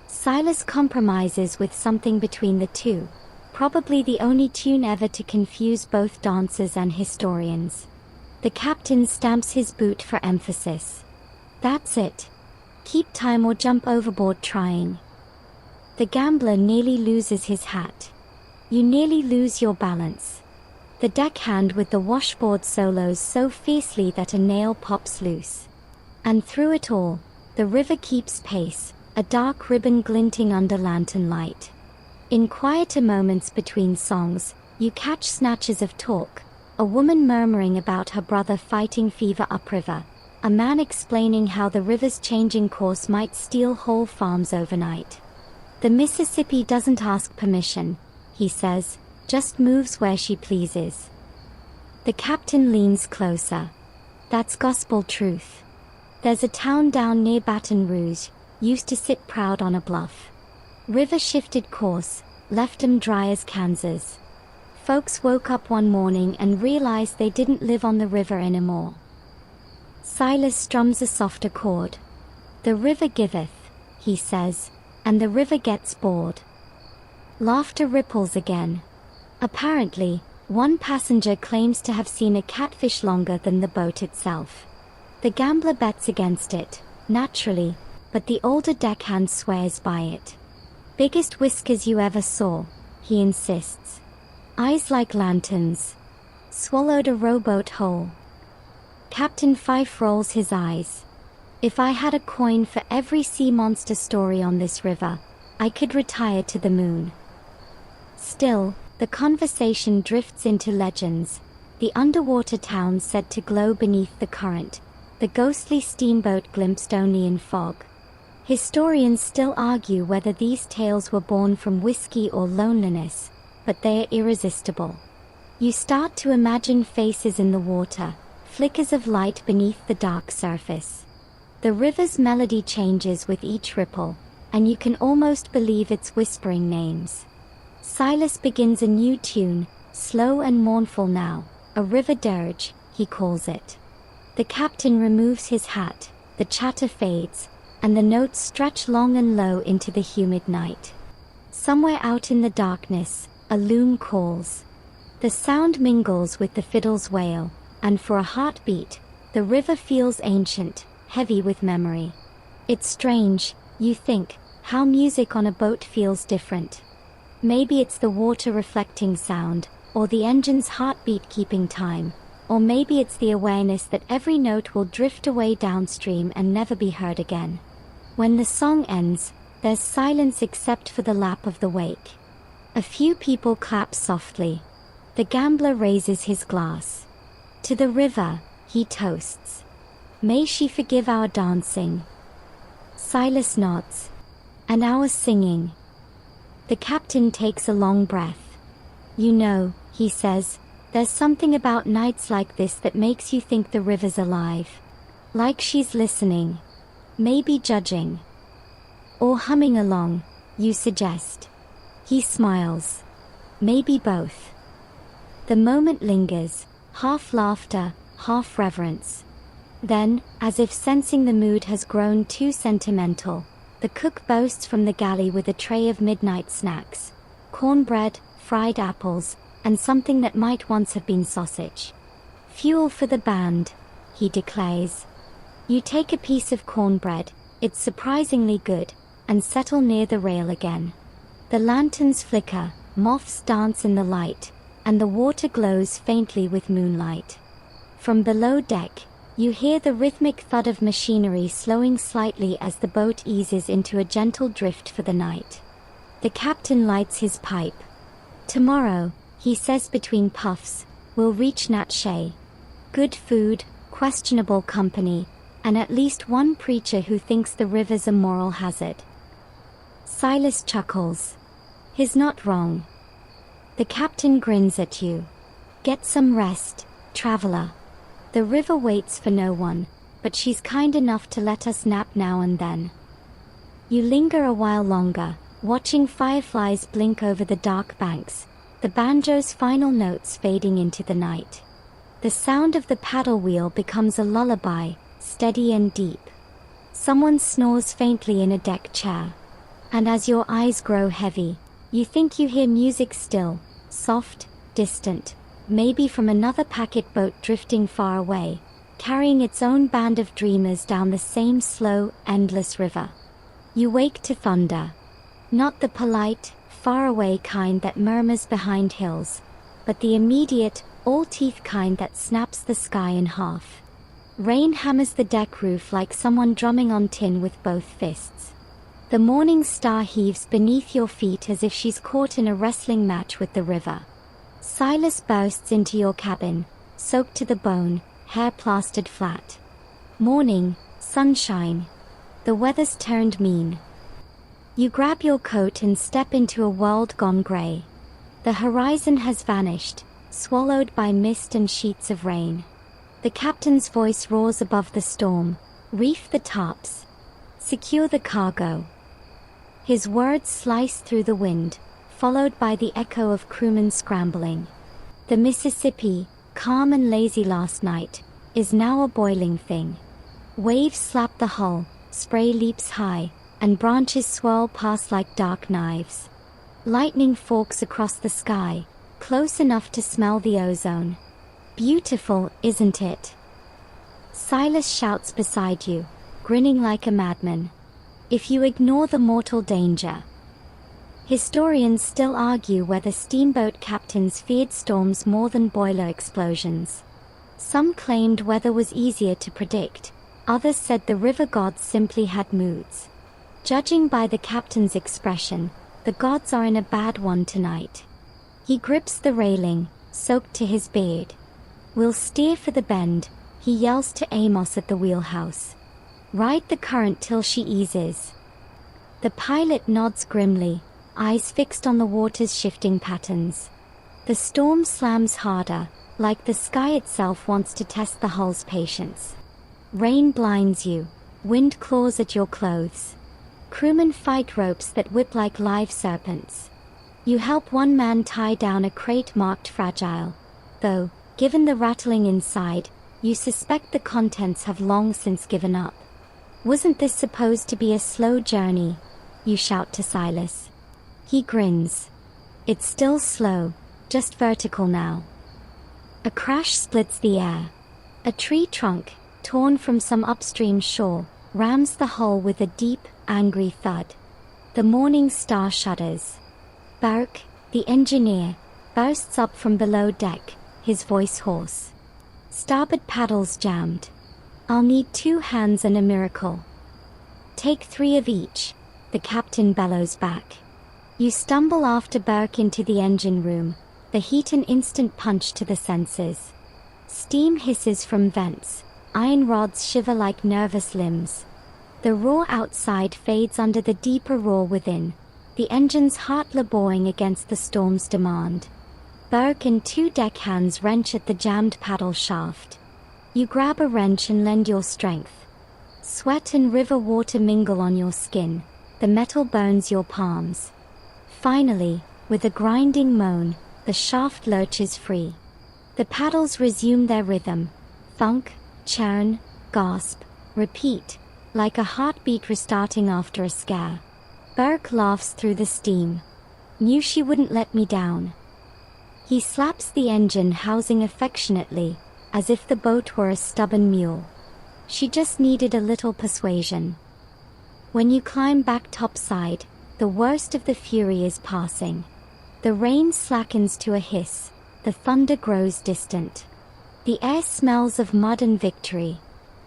Silas compromises with something between the two, probably the only tune ever to confuse both dancers and historians. The captain stamps his boot for emphasis. "That's it. Keep time or jump overboard trying. The gambler nearly loses his hat. You nearly lose your balance. The deckhand with the washboard solos so fiercely that a nail pops loose. And through it all, the river keeps pace, a dark ribbon glinting under lantern light. In quieter moments between songs, you catch snatches of talk, a woman murmuring about her brother fighting fever upriver, a man explaining how the river's changing course might steal whole farms overnight. The Mississippi doesn't ask permission, he says, just moves where she pleases. The captain leans closer. That's gospel truth. There's a town down near Baton Rouge, used to sit proud on a bluff. River shifted course, left 'em dry as Kansas. Folks woke up one morning and realized they didn't live on the river anymore. Silas strums a softer chord. The river giveth, he says, and the river gets bored. Laughter ripples again. Apparently, one passenger claims to have seen a catfish longer than the boat itself. The gambler bets against it, naturally, but the older deckhand swears by it. Biggest whiskers you ever saw, he insists. Eyes like lanterns. Swallowed a rowboat whole. Captain Fife rolls his eyes. If I had a coin for every sea monster story on this river, I could retire to the moon. Still, the conversation drifts into legends. The underwater town said to glow beneath the current, the ghostly steamboat glimpsed only in fog. Historians still argue whether these tales were born from whiskey or loneliness, but they are irresistible. You start to imagine faces in the water, flickers of light beneath the dark surface. The river's melody changes with each ripple, and you can almost believe it's whispering names. Silas begins a new tune, slow and mournful now, a river dirge, he calls it. The captain removes his hat, the chatter fades, and the notes stretch long and low into the humid night. Somewhere out in the darkness, a loon calls. The sound mingles with the fiddle's wail, and for a heartbeat, the river feels ancient, heavy with memory. It's strange, you think, how music on a boat feels different. Maybe it's the water reflecting sound, or the engine's heartbeat keeping time, or maybe it's the awareness that every note will drift away downstream and never be heard again. When the song ends, there's silence except for the lap of the wake. A few people clap softly. The gambler raises his glass. To the river, he toasts. May she forgive our dancing. Silas nods. And our singing. The captain takes a long breath. You know, he says, there's something about nights like this that makes you think the river's alive. Like she's listening. Maybe judging. Or humming along, you suggest. He smiles. Maybe both. The moment lingers, half laughter, half reverence. Then, as if sensing the mood has grown too sentimental, the cook boasts from the galley with a tray of midnight snacks. Cornbread, fried apples, and something that might once have been sausage. Fuel for the band, he declares. You take a piece of cornbread, it's surprisingly good, and settle near the rail again. The lanterns flicker, moths dance in the light, and the water glows faintly with moonlight. From below deck, you hear the rhythmic thud of machinery slowing slightly as the boat eases into a gentle drift for the night. The captain lights his pipe. Tomorrow, he says between puffs, we'll reach Natchez. Good food, questionable company, and at least one preacher who thinks the river's a moral hazard. Silas chuckles. He's not wrong. The captain grins at you. Get some rest, traveler. The river waits for no one, but she's kind enough to let us nap now and then. You linger a while longer, watching fireflies blink over the dark banks, the banjo's final notes fading into the night. The sound of the paddle wheel becomes a lullaby, steady and deep. Someone snores faintly in a deck chair. And as your eyes grow heavy, you think you hear music still, soft, distant, maybe from another packet boat drifting far away, carrying its own band of dreamers down the same slow, endless river. You wake to thunder. Not the polite, faraway kind that murmurs behind hills, but the immediate, all-teeth kind that snaps the sky in half. Rain hammers the deck roof like someone drumming on tin with both fists. The morning star heaves beneath your feet as if she's caught in a wrestling match with the river. Silas bursts into your cabin, soaked to the bone, hair plastered flat. Morning, sunshine. The weather's turned mean. You grab your coat and step into a world gone gray. The horizon has vanished, swallowed by mist and sheets of rain. The captain's voice roars above the storm. Reef the tops. Secure the cargo. His words slice through the wind, followed by the echo of crewmen scrambling. The Mississippi, calm and lazy last night, is now a boiling thing. Waves slap the hull, spray leaps high, and branches swirl past like dark knives. Lightning forks across the sky, close enough to smell the ozone. Beautiful, isn't it? Silas shouts beside you, grinning like a madman. If you ignore the mortal danger. Historians still argue whether steamboat captains feared storms more than boiler explosions. Some claimed weather was easier to predict, others said the river gods simply had moods. Judging by the captain's expression, the gods are in a bad one tonight. He grips the railing, soaked to his beard. We'll steer for the bend, he yells to Amos at the wheelhouse. Ride the current till she eases. The pilot nods grimly, eyes fixed on the water's shifting patterns. The storm slams harder, like the sky itself wants to test the hull's patience. Rain blinds you, wind claws at your clothes. Crewmen fight ropes that whip like live serpents. You help one man tie down a crate marked fragile, though, given the rattling inside, you suspect the contents have long since given up. Wasn't this supposed to be a slow journey? You shout to Silas. He grins. It's still slow, just vertical now. A crash splits the air. A tree trunk, torn from some upstream shore, rams the hull with a deep, angry thud. The morning star shudders. Burke, the engineer, bursts up from below deck, his voice hoarse. Starboard paddles jammed. I'll need 2 hands and a miracle. Take 3 of each, the captain bellows back. You stumble after Burke into the engine room, the heat an instant punch to the senses. Steam hisses from vents, iron rods shiver like nervous limbs. The roar outside fades under the deeper roar within, the engine's heart laboring against the storm's demand. Burke and 2 deckhands wrench at the jammed paddle shaft. You grab a wrench and lend your strength. Sweat and river water mingle on your skin, the metal burns your palms. Finally, with a grinding moan, the shaft lurches free. The paddles resume their rhythm. Thunk, churn, gasp, repeat, like a heartbeat restarting after a scare. Burke laughs through the steam. Knew she wouldn't let me down. He slaps the engine housing affectionately, as if the boat were a stubborn mule. She just needed a little persuasion. When you climb back topside, the worst of the fury is passing. The rain slackens to a hiss, the thunder grows distant. The air smells of mud and victory.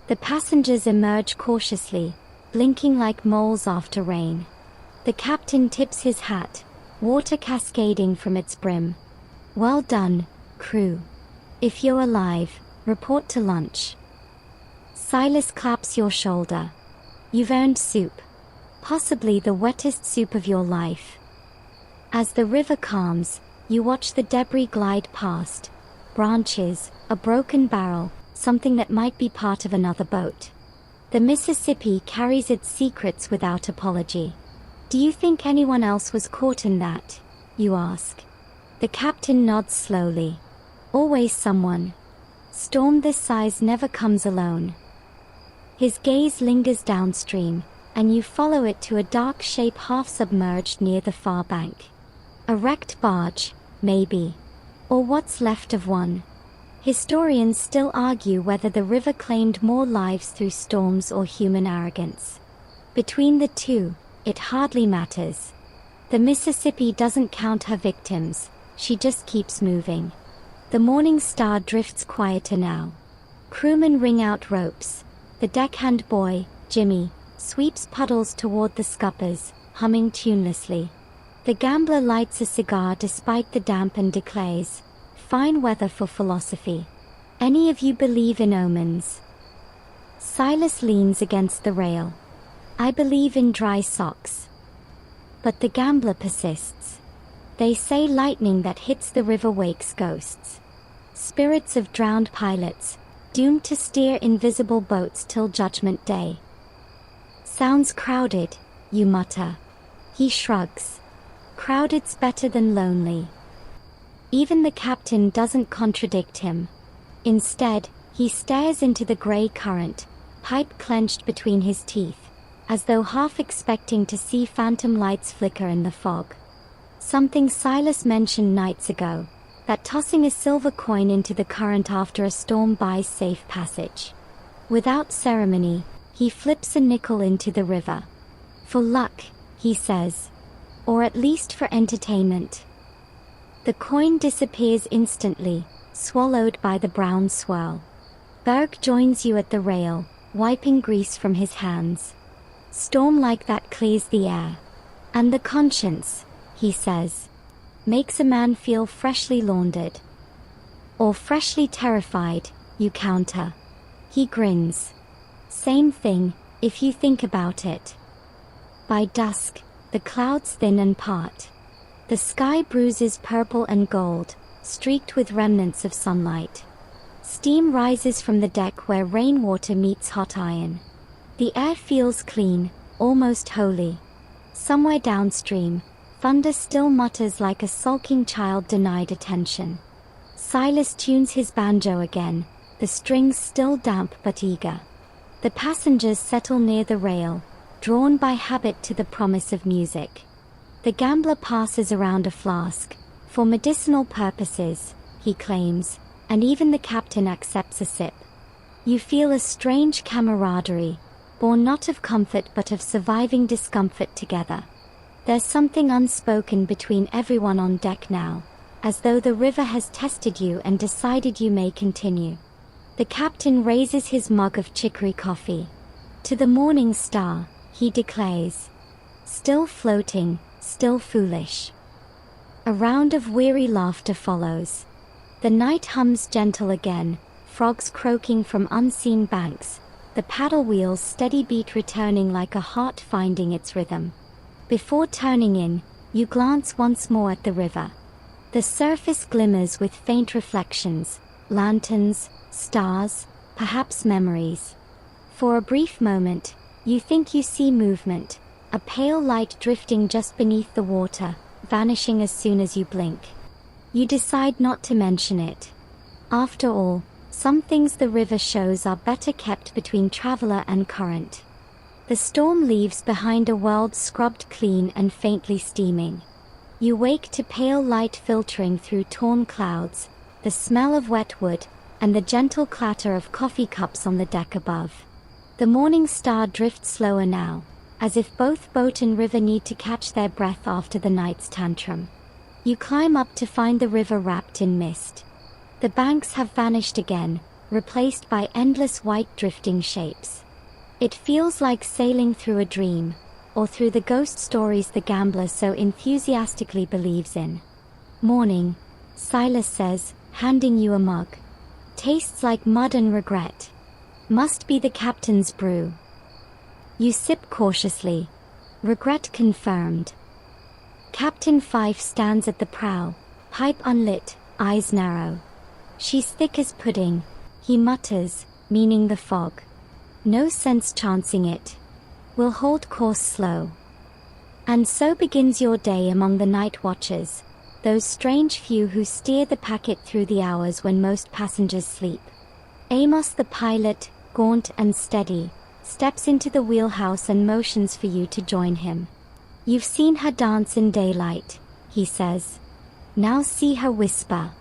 The passengers emerge cautiously, blinking like moles after rain. The captain tips his hat, water cascading from its brim. Well done, crew. If you're alive, report to lunch. Silas claps your shoulder. You've earned soup. Possibly the wettest soup of your life. As the river calms, you watch the debris glide past. Branches, a broken barrel, something that might be part of another boat. The Mississippi carries its secrets without apology. Do you think anyone else was caught in that? You ask. The captain nods slowly. Always someone. Storm this size never comes alone. His gaze lingers downstream, and you follow it to a dark shape half submerged near the far bank. A wrecked barge, maybe. Or what's left of one. Historians still argue whether the river claimed more lives through storms or human arrogance. Between the two, it hardly matters. The Mississippi doesn't count her victims, she just keeps moving. The Morning Star drifts quieter now. Crewmen wring out ropes. The deckhand boy, Jimmy, sweeps puddles toward the scuppers, humming tunelessly. The gambler lights a cigar despite the damp and declares, "Fine weather for philosophy. Any of you believe in omens?" Silas leans against the rail. "I believe in dry socks." But the gambler persists. They say lightning that hits the river wakes ghosts. Spirits of drowned pilots, doomed to steer invisible boats till Judgment Day. "Sounds crowded," you mutter. He shrugs. "Crowded's better than lonely." Even the captain doesn't contradict him. Instead, he stares into the gray current, pipe clenched between his teeth, as though half expecting to see phantom lights flicker in the fog. Something Silas mentioned nights ago, that tossing a silver coin into the current after a storm buys safe passage. Without ceremony, he flips a nickel into the river. "For luck," he says. "Or at least for entertainment." The coin disappears instantly, swallowed by the brown swirl. Berg joins you at the rail, wiping grease from his hands. "Storm like that clears the air. And the conscience," he says, "makes a man feel freshly laundered." "Or freshly terrified," you counter. He grins. "Same thing, if you think about it." By dusk, the clouds thin and part. The sky bruises purple and gold, streaked with remnants of sunlight. Steam rises from the deck where rainwater meets hot iron. The air feels clean, almost holy. Somewhere downstream, thunder still mutters like a sulking child denied attention. Silas tunes his banjo again, the strings still damp but eager. The passengers settle near the rail, drawn by habit to the promise of music. The gambler passes around a flask, for medicinal purposes, he claims, and even the captain accepts a sip. You feel a strange camaraderie, born not of comfort but of surviving discomfort together. There's something unspoken between everyone on deck now, as though the river has tested you and decided you may continue. The captain raises his mug of chicory coffee. "To the Morning Star," he declares. "Still floating, still foolish." A round of weary laughter follows. The night hums gentle again, frogs croaking from unseen banks, the paddle wheels' steady beat returning like a heart finding its rhythm. Before turning in, you glance once more at the river. The surface glimmers with faint reflections, lanterns, stars, perhaps memories. For a brief moment, you think you see movement, a pale light drifting just beneath the water, vanishing as soon as you blink. You decide not to mention it. After all, some things the river shows are better kept between traveler and current. The storm leaves behind a world scrubbed clean and faintly steaming. You wake to pale light filtering through torn clouds, the smell of wet wood, and the gentle clatter of coffee cups on the deck above. The Morning Star drifts slower now, as if both boat and river need to catch their breath after the night's tantrum. You climb up to find the river wrapped in mist. The banks have vanished again, replaced by endless white drifting shapes. It feels like sailing through a dream, or through the ghost stories the gambler so enthusiastically believes in. "Morning," Silas says, handing you a mug. "Tastes like mud and regret. Must be the captain's brew." You sip cautiously. Regret confirmed. Captain Fife stands at the prow, pipe unlit, eyes narrow. "She's thick as pudding," he mutters, meaning the fog. "No sense chancing it. We'll hold course slow." And so begins your day among the night watchers, those strange few who steer the packet through the hours when most passengers sleep. Amos the pilot, gaunt and steady, steps into the wheelhouse and motions for you to join him. "You've seen her dance in daylight," he says. "Now see her whisper."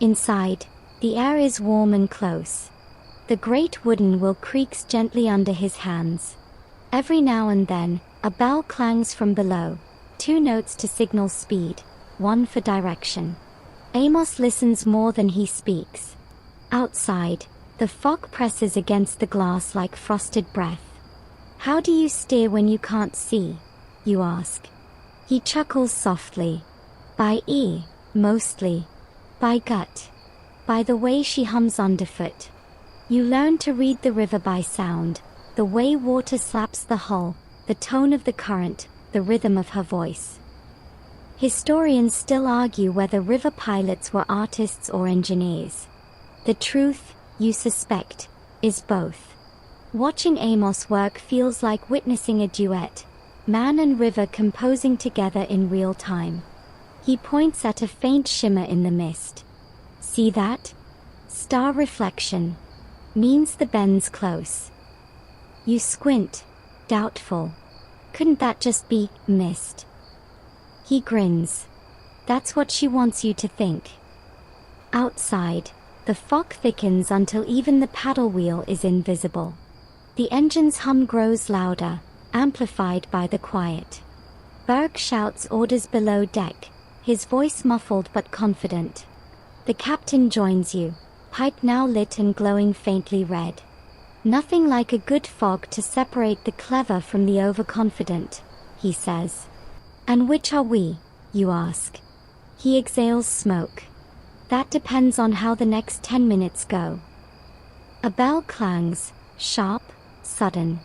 Inside, The air is warm and close. The great wooden wheel creaks gently under his hands. Every now and then, a bell clangs from below, 2 notes to signal speed, 1 for direction. Amos listens more than he speaks. Outside, the fog presses against the glass like frosted breath. How do you steer when you can't see? You ask. He chuckles softly. By ear, mostly. By gut. By the way she hums underfoot. You learn to read the river by sound, the way water slaps the hull, the tone of the current, the rhythm of her voice. Historians still argue whether river pilots were artists or engineers. The truth, you suspect, is both. Watching Amos work feels like witnessing a duet, man and river composing together in real time. He points at a faint shimmer in the mist. See that? Star reflection. Means the bend's close. You squint, doubtful. Couldn't that just be mist? He grins. That's what she wants you to think. Outside, the fog thickens until even the paddle wheel is invisible. The engine's hum grows louder, amplified by the quiet. Berg shouts orders below deck, his voice muffled but confident. The captain joins you, pipe now lit and glowing faintly red. Nothing like a good fog to separate the clever from the overconfident, he says. And which are we, you ask? He exhales smoke. That depends on how the next 10 minutes go. A bell clangs, sharp, sudden.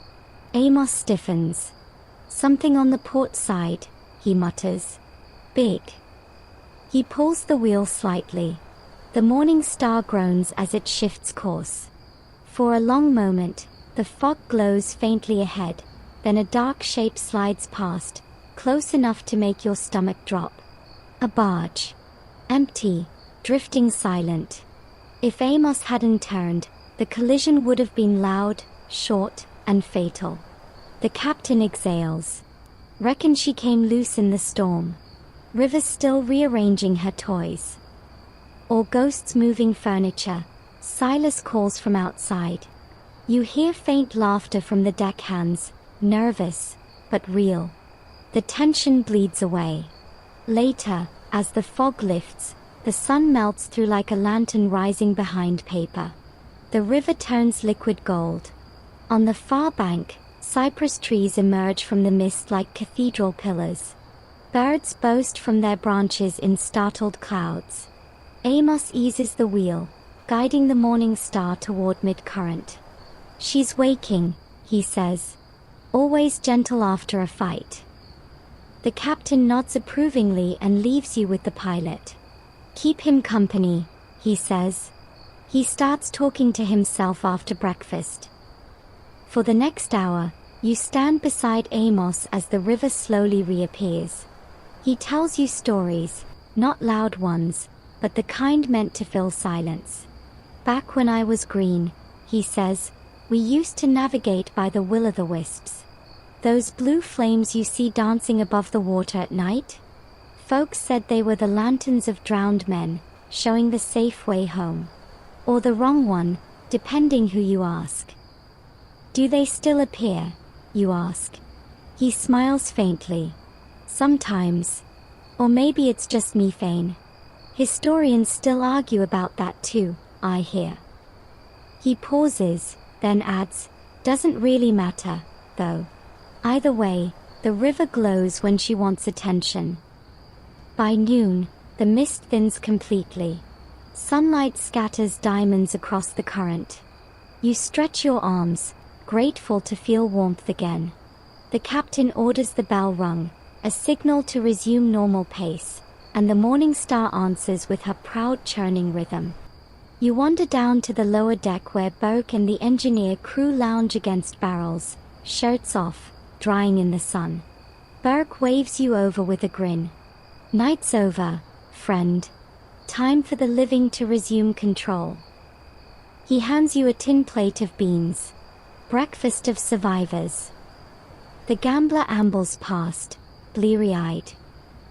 Amos stiffens. Something on the port side, he mutters. Big. He pulls the wheel slightly. The morning star groans as it shifts course. For a long moment, the fog glows faintly ahead, then a dark shape slides past, close enough to make your stomach drop. A barge. Empty, drifting silent. If Amos hadn't turned, the collision would have been loud, short, and fatal. The captain exhales. Reckon she came loose in the storm. River's still rearranging her toys. Or ghosts moving furniture, Silas calls from outside. You hear faint laughter from the deckhands, nervous, but real. The tension bleeds away. Later, as the fog lifts, the sun melts through like a lantern rising behind paper. The river turns liquid gold. On the far bank, cypress trees emerge from the mist like cathedral pillars. Birds boast from their branches in startled clouds. Amos eases the wheel, guiding the morning star toward mid-current. She's waking, he says. Always gentle after a fight. The captain nods approvingly and leaves you with the pilot. Keep him company, he says. He starts talking to himself after breakfast. For the next hour, you stand beside Amos as the river slowly reappears. He tells you stories, not loud ones, but the kind meant to fill silence. Back when I was green, he says, we used to navigate by the will-o'-the-wisps. Those blue flames you see dancing above the water at night? Folks said they were the lanterns of drowned men, showing the safe way home. Or the wrong one, depending who you ask. Do they still appear? You ask. He smiles faintly. Sometimes. Or maybe it's just methane. Historians still argue about that too, I hear. He pauses, then adds, doesn't really matter, though. Either way, the river glows when she wants attention. By noon, the mist thins completely. Sunlight scatters diamonds across the current. You stretch your arms, grateful to feel warmth again. The captain orders the bell rung, a signal to resume normal pace, and the morning star answers with her proud churning rhythm. You wander down to the lower deck where Burke and the engineer crew lounge against barrels, shirts off, drying in the sun. Burke waves you over with a grin. Night's over, friend. Time for the living to resume control. He hands you a tin plate of beans. Breakfast of survivors. The gambler ambles past, bleary-eyed.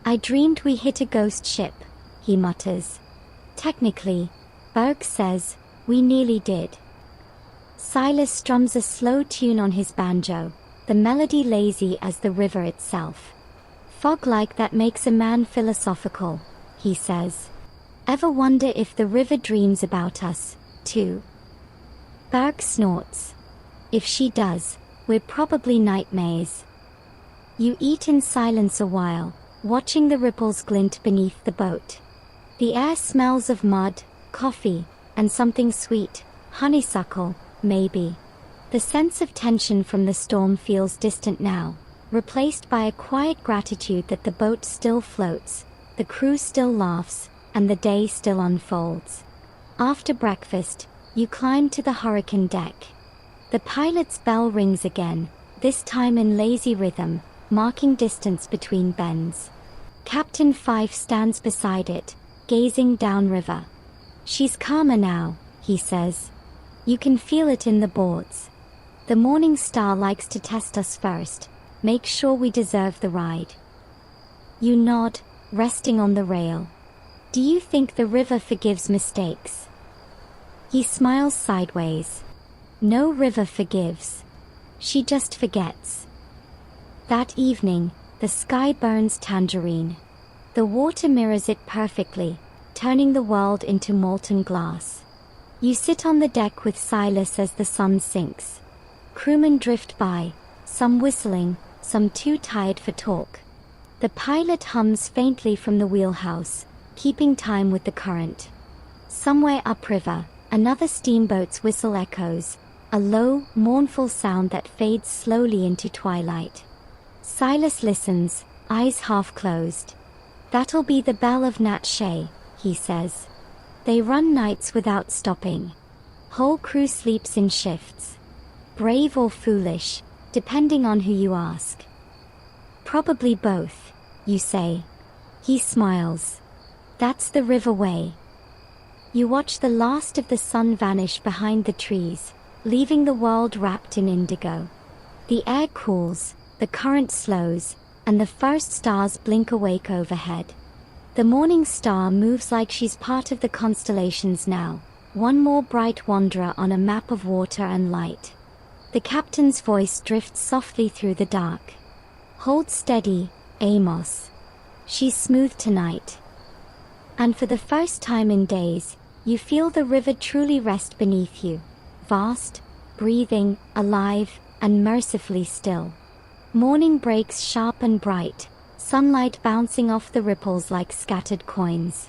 I dreamed we hit a ghost ship, he mutters. Technically, Berg says, "We nearly did." Silas strums a slow tune on his banjo, the melody lazy as the river itself. "Fog like that makes a man philosophical," he says. "Ever wonder if the river dreams about us, too?" Berg snorts. "If she does, we're probably nightmares." You eat in silence a while, watching the ripples glint beneath the boat. The air smells of mud, coffee, and something sweet, honeysuckle, maybe. The sense of tension from the storm feels distant now, replaced by a quiet gratitude that the boat still floats, the crew still laughs, and the day still unfolds. After breakfast, you climb to the hurricane deck. The pilot's bell rings again, this time in lazy rhythm, marking distance between bends. Captain Fife stands beside it, gazing downriver. "She's calmer now," he says. "You can feel it in the boards. The morning star likes to test us first, make sure we deserve the ride." You nod, resting on the rail. "Do you think the river forgives mistakes?" He smiles sideways. "No river forgives. She just forgets." That evening, the sky burns tangerine. The water mirrors it perfectly, turning the world into molten glass. You sit on the deck with Silas as the sun sinks. Crewmen drift by, some whistling, some too tired for talk. The pilot hums faintly from the wheelhouse, keeping time with the current. Somewhere upriver, another steamboat's whistle echoes, a low, mournful sound that fades slowly into twilight. Silas listens, eyes half closed. "That'll be the bell of Nat Shea," he says. "They run nights without stopping. Whole crew sleeps in shifts. Brave or foolish, depending on who you ask." "Probably both," you say. He smiles. "That's the river way." You watch the last of the sun vanish behind the trees, leaving the world wrapped in indigo. The air cools, the current slows, and the first stars blink awake overhead. The morning star moves like she's part of the constellations now, one more bright wanderer on a map of water and light. The captain's voice drifts softly through the dark. "Hold steady, Amos. She's smooth tonight." And for the first time in days, you feel the river truly rest beneath you, vast, breathing, alive, and mercifully still. Morning breaks sharp and bright, sunlight bouncing off the ripples like scattered coins.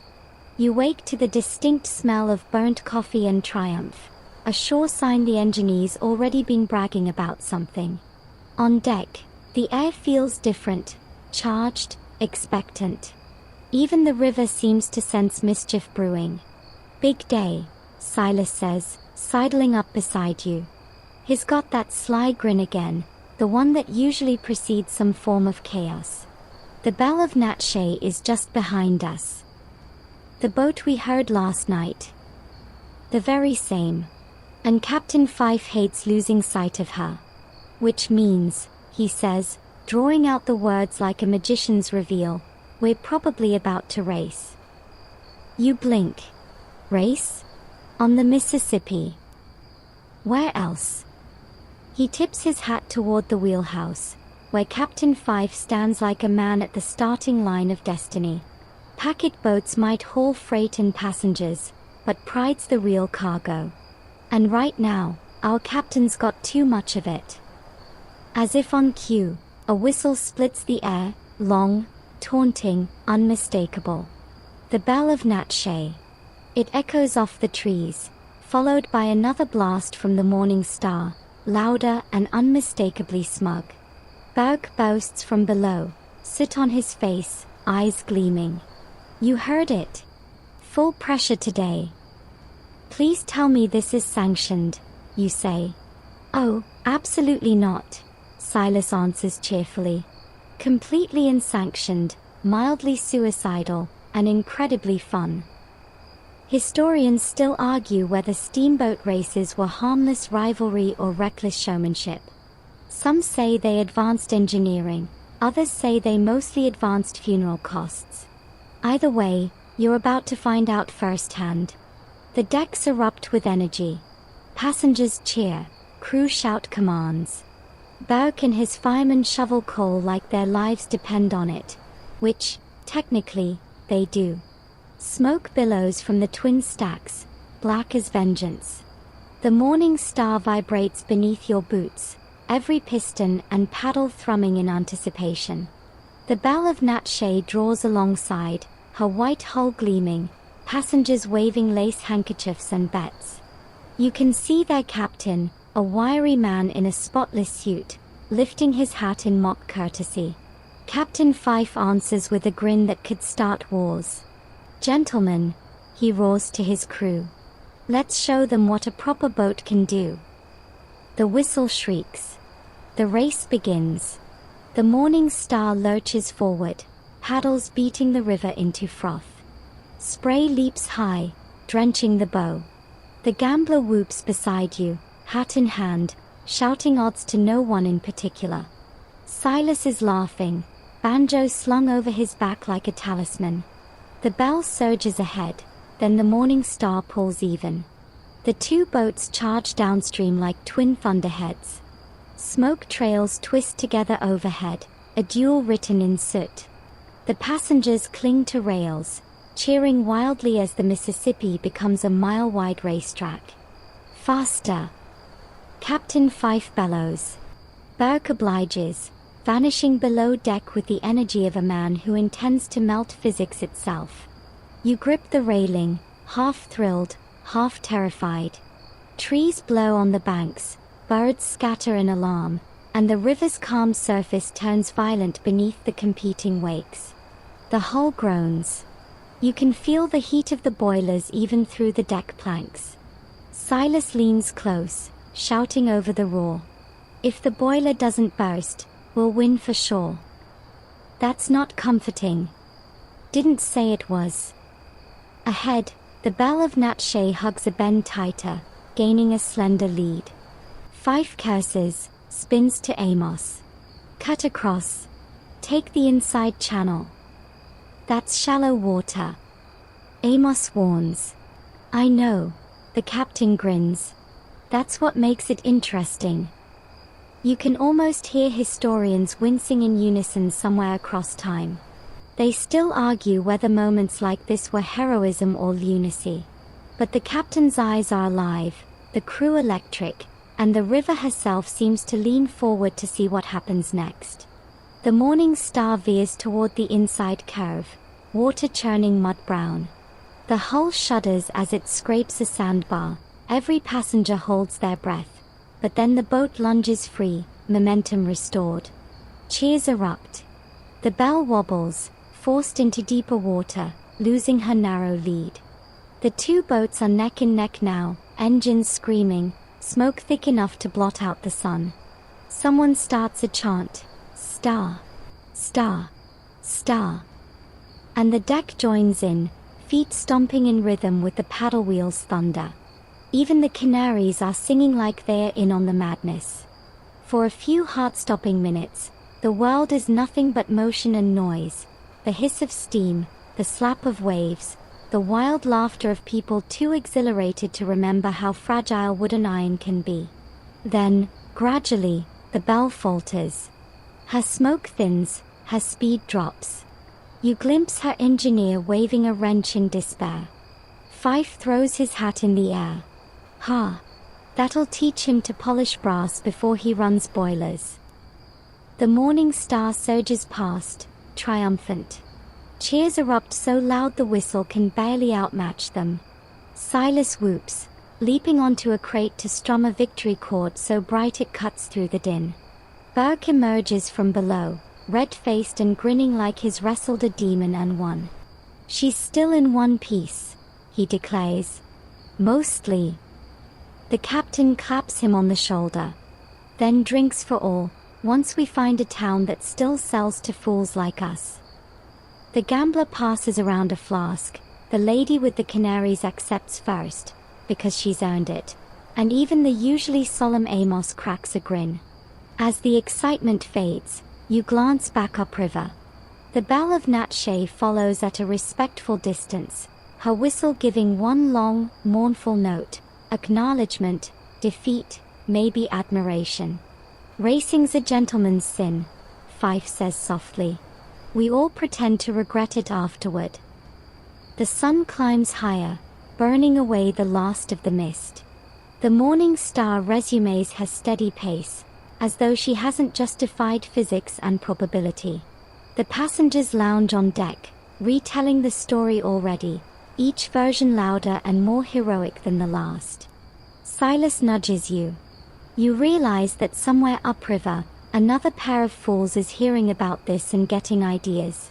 You wake to the distinct smell of burnt coffee and triumph, a sure sign the engineer's already been bragging about something. On deck, the air feels different, charged, expectant. Even the river seems to sense mischief brewing. "Big day," Silas says, sidling up beside you. He's got that sly grin again, the one that usually precedes some form of chaos. "The bell of Nat Shea is just behind us." "The boat we heard last night." "The very same. And Captain Fife hates losing sight of her." "Which means," he says, drawing out the words like a magician's reveal, "we're probably about to race." You blink. "Race? On the Mississippi? Where else?" He tips his hat toward the wheelhouse, where Captain Fife stands like a man at the starting line of destiny. Packet boats might haul freight and passengers, but pride's the real cargo. And right now, our captain's got too much of it. As if on cue, a whistle splits the air, long, taunting, unmistakable. The bell of Nat Shea. It echoes off the trees, followed by another blast from the morning star, louder and unmistakably smug. Berg boasts from below, sit on his face, eyes gleaming. "You heard it. Full pressure today." "Please tell me this is sanctioned," you say. "Oh, absolutely not," Silas answers cheerfully. "Completely unsanctioned, mildly suicidal, and incredibly fun." Historians still argue whether steamboat races were harmless rivalry or reckless showmanship. Some say they advanced engineering, others say they mostly advanced funeral costs. Either way, you're about to find out firsthand. The decks erupt with energy. Passengers cheer, crew shout commands. Burke and his firemen shovel coal like their lives depend on it, which, technically, they do. Smoke billows from the twin stacks, black as vengeance. The morning star vibrates beneath your boots, every piston and paddle thrumming in anticipation. The belle of Natchez draws alongside, her white hull gleaming, passengers waving lace handkerchiefs and bets. You can see their captain, a wiry man in a spotless suit, lifting his hat in mock courtesy. Captain Fife answers with a grin that could start wars. "Gentlemen," he roars to his crew. "Let's show them what a proper boat can do." The whistle shrieks. The race begins. The morning star lurches forward, paddles beating the river into froth. Spray leaps high, drenching the bow. The gambler whoops beside you, hat in hand, shouting odds to no one in particular. Silas is laughing, banjo slung over his back like a talisman. The bell surges ahead, then the morning star pulls even. The two boats charge downstream like twin thunderheads. Smoke trails twist together overhead, a duel written in soot. The passengers cling to rails, cheering wildly as the Mississippi becomes a mile-wide racetrack. "Faster!" Captain Fife bellows. Burke obliges, vanishing below deck with the energy of a man who intends to melt physics itself. You grip the railing, half thrilled, half terrified. Trees blow on the banks, birds scatter in alarm, and the river's calm surface turns violent beneath the competing wakes. The hull groans. You can feel the heat of the boilers even through the deck planks. Silas leans close, shouting over the roar. "If the boiler doesn't burst, we'll win for sure." That's not comforting. Didn't say it was. Ahead, the belle of Natchez hugs a bend tighter, gaining a slender lead. Fife curses, spins to Amos. "Cut across. Take the inside channel." "That's shallow water." Amos warns. "I know," the captain grins. "That's what makes it interesting." You can almost hear historians wincing in unison somewhere across time. They still argue whether moments like this were heroism or lunacy. But the captain's eyes are alive, the crew electric, and the river herself seems to lean forward to see what happens next. The morning star veers toward the inside curve, water churning mud brown. The hull shudders as it scrapes a sandbar, every passenger holds their breath. But then the boat lunges free, momentum restored. Cheers erupt. The belle wobbles, forced into deeper water, losing her narrow lead. The two boats are neck and neck now, engines screaming, smoke thick enough to blot out the sun. Someone starts a chant, "Star, star, star." And the deck joins in, feet stomping in rhythm with the paddle wheels' thunder. Even the canaries are singing like they're in on the madness. For a few heart-stopping minutes, the world is nothing but motion and noise, the hiss of steam, the slap of waves, the wild laughter of people too exhilarated to remember how fragile wooden iron can be. Then, gradually, the bell falters. Her smoke thins, her speed drops. You glimpse her engineer waving a wrench in despair. Fife throws his hat in the air. "Ha! That'll teach him to polish brass before he runs boilers." The morning star surges past, triumphant. Cheers erupt so loud the whistle can barely outmatch them. Silas whoops, leaping onto a crate to strum a victory chord so bright it cuts through the din. Burke emerges from below, red-faced and grinning like he's wrestled a demon and won. "She's still in one piece," he declares. "Mostly." The captain claps him on the shoulder. "Then drinks for all, once we find a town that still sells to fools like us." The gambler passes around a flask. The lady with the canaries accepts first, because she's earned it. And even the usually solemn Amos cracks a grin. As the excitement fades, you glance back upriver. The belle of Natchez follows at a respectful distance, her whistle giving one long, mournful note, acknowledgement, defeat, maybe admiration. Racing's a gentleman's sin, Fife says softly. We all pretend to regret it afterward. The sun climbs higher, burning away the last of the mist. The morning star resumes her steady pace, as though she hasn't justified physics and probability. The passengers lounge on deck, retelling the story already, each version louder and more heroic than the last. Silas nudges you. You realize that somewhere upriver, another pair of fools is hearing about this and getting ideas.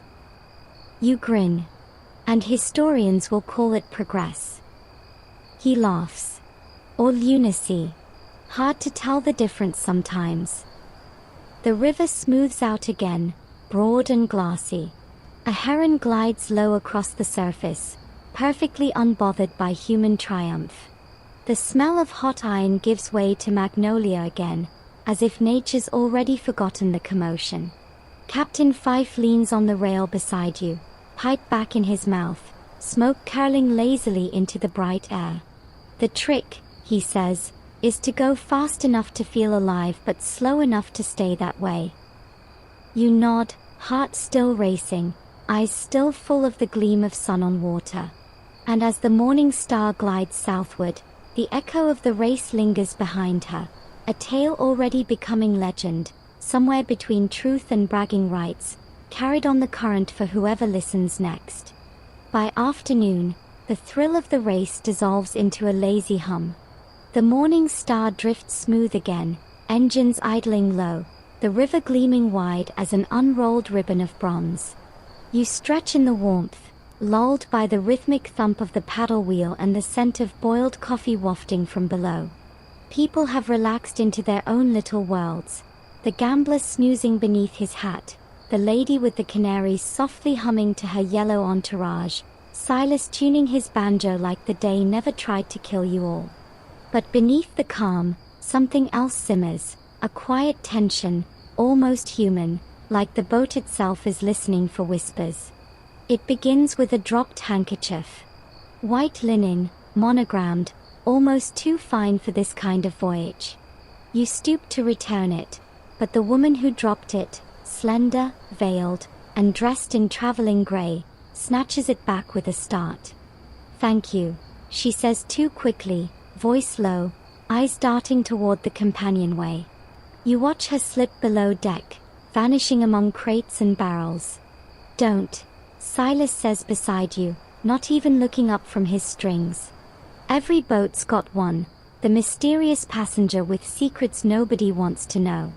You grin. And historians will call it progress. He laughs. Or lunacy. Hard to tell the difference sometimes. The river smooths out again, broad and glassy. A heron glides low across the surface, perfectly unbothered by human triumph. The smell of hot iron gives way to magnolia again, as if nature's already forgotten the commotion. Captain Fife leans on the rail beside you, pipe back in his mouth, smoke curling lazily into the bright air. The trick, he says, is to go fast enough to feel alive but slow enough to stay that way. You nod, heart still racing, eyes still full of the gleam of sun on water. And as the morning star glides southward, the echo of the race lingers behind her, a tale already becoming legend, somewhere between truth and bragging rights, carried on the current for whoever listens next. By afternoon, the thrill of the race dissolves into a lazy hum. The morning star drifts smooth again, engines idling low, the river gleaming wide as an unrolled ribbon of bronze. You stretch in the warmth, lulled by the rhythmic thump of the paddle wheel and the scent of boiled coffee wafting from below. People have relaxed into their own little worlds, the gambler snoozing beneath his hat, the lady with the canaries softly humming to her yellow entourage, Silas tuning his banjo like the day never tried to kill you all. But beneath the calm, something else simmers, a quiet tension, almost human, like the boat itself is listening for whispers. It begins with a dropped handkerchief. White linen, monogrammed, almost too fine for this kind of voyage. You stoop to return it, but the woman who dropped it, slender, veiled, and dressed in traveling grey, snatches it back with a start. Thank you, she says too quickly, voice low, eyes darting toward the companionway. You watch her slip below deck, vanishing among crates and barrels. Don't, Silas says beside you, not even looking up from his strings. Every boat's got one, the mysterious passenger with secrets nobody wants to know.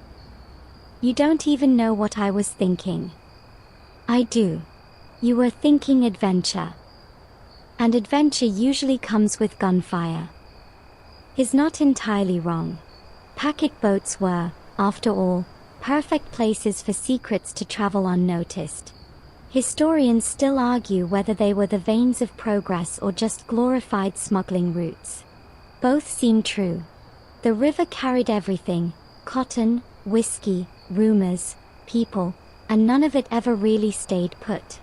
You don't even know what I was thinking. I do. You were thinking adventure. And adventure usually comes with gunfire. He's not entirely wrong. Packet boats were, after all, perfect places for secrets to travel unnoticed. Historians still argue whether they were the veins of progress or just glorified smuggling routes. Both seem true. The river carried everything, cotton, whiskey, rumors, people, and none of it ever really stayed put.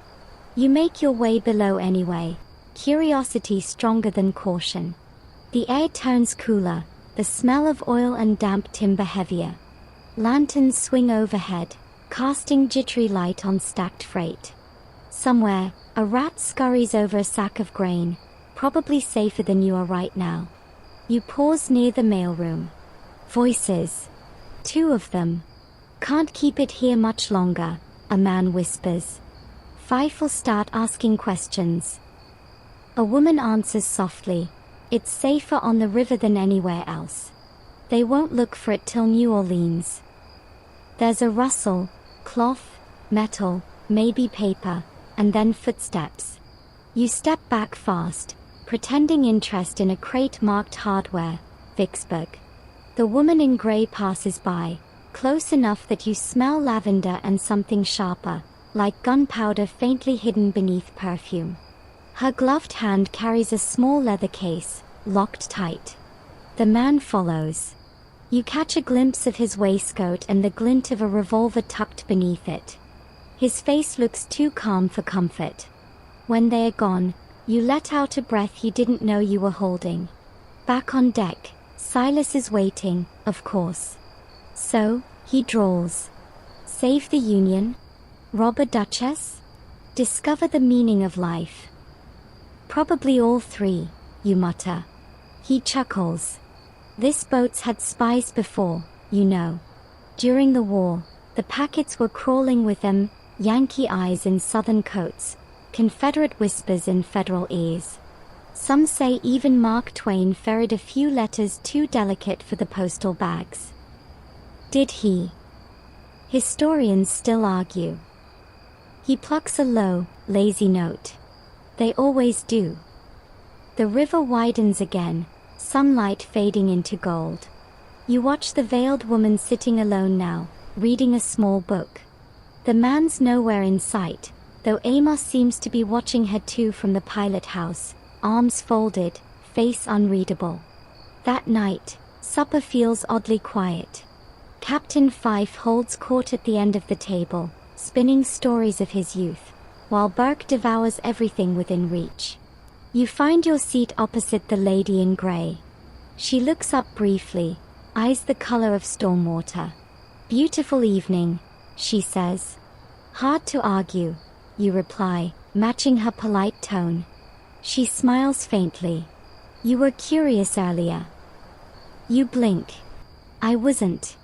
You make your way below anyway, curiosity stronger than caution. The air turns cooler, the smell of oil and damp timber heavier. Lanterns swing overhead, casting jittery light on stacked freight. Somewhere, a rat scurries over a sack of grain, probably safer than you are right now. You pause near the mailroom. Voices. 2 of them. Can't keep it here much longer, a man whispers. Fife will start asking questions. A woman answers softly. It's safer on the river than anywhere else. They won't look for it till New Orleans. There's a rustle, cloth, metal, maybe paper, and then footsteps. You step back fast, pretending interest in a crate marked hardware, Vicksburg. The woman in grey passes by, close enough that you smell lavender and something sharper, like gunpowder faintly hidden beneath perfume. Her gloved hand carries a small leather case, locked tight. The man follows. You catch a glimpse of his waistcoat and the glint of a revolver tucked beneath it. His face looks too calm for comfort. When they are gone, You let out a breath you didn't know you were holding. Back on deck, Silas is waiting, of course. So, he drawls. Save the Union? Rob a Duchess? Discover the meaning of life? Probably all three, you mutter. He chuckles. This boat's had spies before, you know. During the war, the packets were crawling with them, Yankee eyes in Southern coats, Confederate whispers in Federal ears. Some say even Mark Twain ferried a few letters too delicate for the postal bags. Did he? Historians still argue. He plucks a low, lazy note. They always do. The river widens again, sunlight fading into gold. You watch the veiled woman sitting alone now, reading a small book. The man's nowhere in sight, though Amos seems to be watching her too from the pilot house, arms folded, face unreadable. That night, supper feels oddly quiet. Captain Fife holds court at the end of the table, spinning stories of his youth, while Burke devours everything within reach. You find your seat opposite the lady in grey. She looks up briefly, eyes the color of stormwater. Beautiful evening, she says. Hard to argue, you reply, matching her polite tone. She smiles faintly. You were curious earlier. You blink. I wasn't.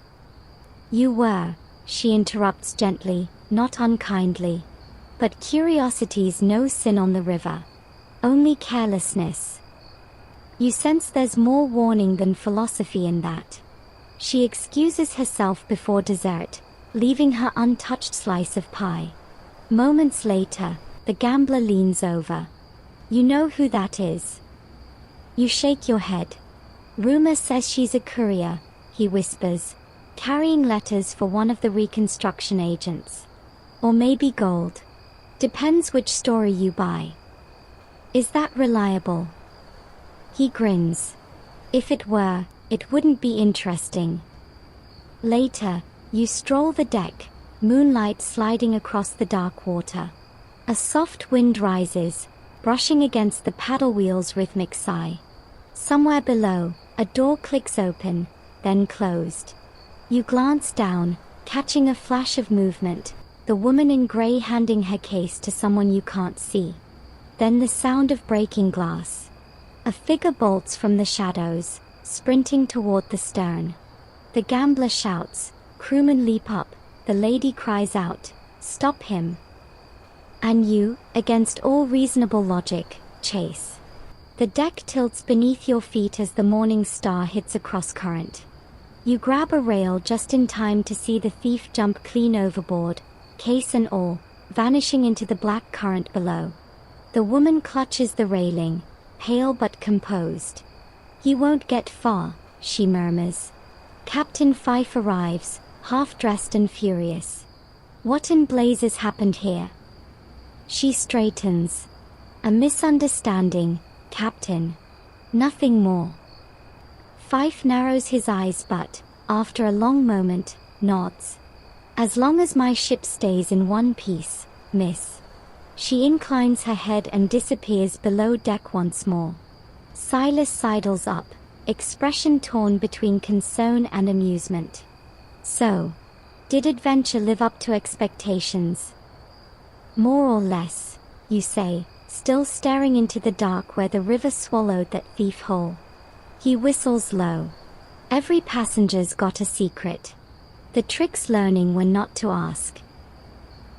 You were, she interrupts gently, not unkindly. But curiosity's no sin on the river. Only carelessness. You sense there's more warning than philosophy in that. She excuses herself before dessert, leaving her untouched slice of pie. Moments later, the gambler leans over. You know who that is. You shake your head. Rumor says she's a courier, he whispers, carrying letters for one of the reconstruction agents. Or maybe gold. Depends which story you buy. Is that reliable? He grins. If it were, it wouldn't be interesting. Later, you stroll the deck, moonlight sliding across the dark water. A soft wind rises, brushing against the paddle wheel's rhythmic sigh. Somewhere below, a door clicks open, then closed. You glance down, catching a flash of movement, the woman in grey handing her case to someone you can't see. Then the sound of breaking glass. A figure bolts from the shadows, sprinting toward the stern. The gambler shouts, crewmen leap up, the lady cries out, "Stop him!" And you, against all reasonable logic, chase. The deck tilts beneath your feet as the morning star hits a cross-current. You grab a rail just in time to see the thief jump clean overboard, case and all, vanishing into the black current below. The woman clutches the railing, pale but composed. "He won't get far," she murmurs. Captain Fife arrives, half-dressed and furious. "What in blazes happened here?" She straightens. "A misunderstanding, Captain. Nothing more." Fife narrows his eyes but, after a long moment, nods. "As long as my ship stays in one piece, miss." She inclines her head and disappears below deck once more. Silas sidles up, expression torn between concern and amusement. "So, did adventure live up to expectations?" "More or less," you say, still staring into the dark where the river swallowed that thief whole. He whistles low. "Every passenger's got a secret. The trick's learning when not to ask."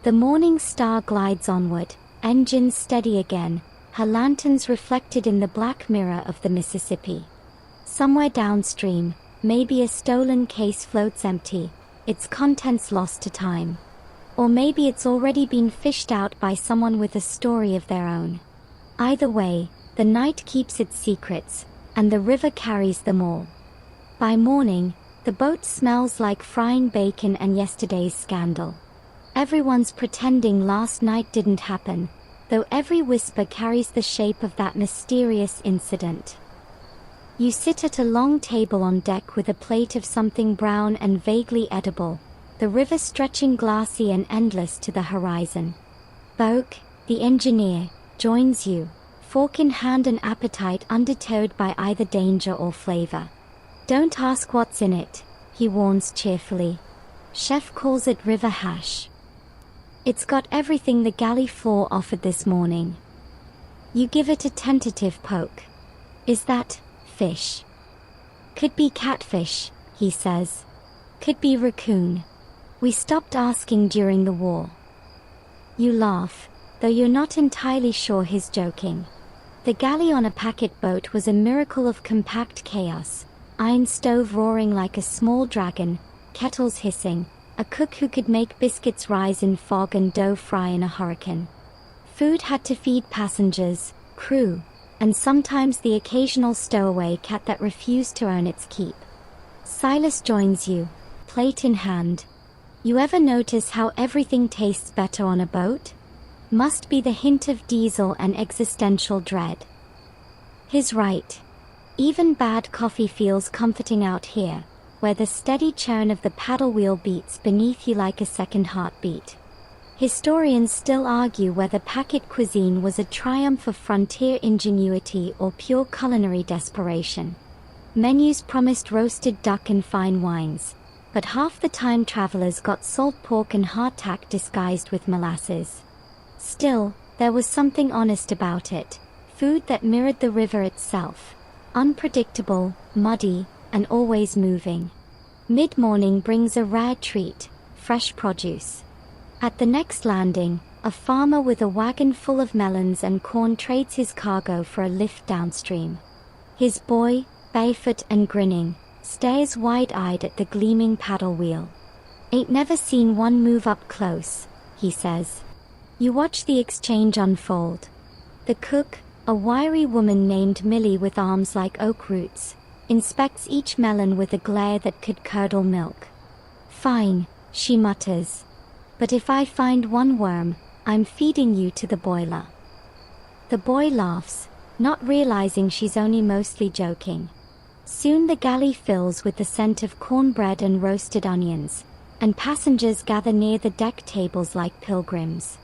The morning star glides onward, engines steady again, her lanterns reflected in the black mirror of the Mississippi. Somewhere downstream, maybe a stolen case floats empty, its contents lost to time. Or maybe it's already been fished out by someone with a story of their own. Either way, the night keeps its secrets, and the river carries them all. By morning, the boat smells like frying bacon and yesterday's scandal. Everyone's pretending last night didn't happen, though every whisper carries the shape of that mysterious incident. You sit at a long table on deck with a plate of something brown and vaguely edible, the river stretching glassy and endless to the horizon. Burke, the engineer, joins you, fork in hand, an appetite undeterred by either danger or flavor. "Don't ask what's in it," he warns cheerfully. "Chef calls it river hash. It's got everything the galley floor offered this morning." You give it a tentative poke. "Is that fish?" "Could be catfish," he says. "Could be raccoon. We stopped asking during the war." You laugh, though you're not entirely sure he's joking. The galley on a packet boat was a miracle of compact chaos. Iron stove roaring like a small dragon, kettles hissing, a cook who could make biscuits rise in fog and dough fry in a hurricane. Food had to feed passengers, crew, and sometimes the occasional stowaway cat that refused to earn its keep. Silas joins you, plate in hand. You ever notice how everything tastes better on a boat? Must be the hint of diesel and existential dread. He's right. Even bad coffee feels comforting out here, where the steady churn of the paddle wheel beats beneath you like a second heartbeat. Historians still argue whether packet cuisine was a triumph of frontier ingenuity or pure culinary desperation. Menus promised roasted duck and fine wines, but half the time travelers got salt pork and hardtack disguised with molasses. Still, there was something honest about it, food that mirrored the river itself. Unpredictable, muddy, and always moving. Mid-morning brings a rare treat, fresh produce. At the next landing, a farmer with a wagon full of melons and corn trades his cargo for a lift downstream. His boy, barefoot and grinning, stares wide-eyed at the gleaming paddle wheel. "Ain't never seen one move up close," he says. You watch the exchange unfold. The cook, a wiry woman named Millie with arms like oak roots, inspects each melon with a glare that could curdle milk. "Fine," she mutters. "But if I find one worm, I'm feeding you to the boiler." The boy laughs, not realizing she's only mostly joking. Soon the galley fills with the scent of cornbread and roasted onions, and passengers gather near the deck tables like pilgrims.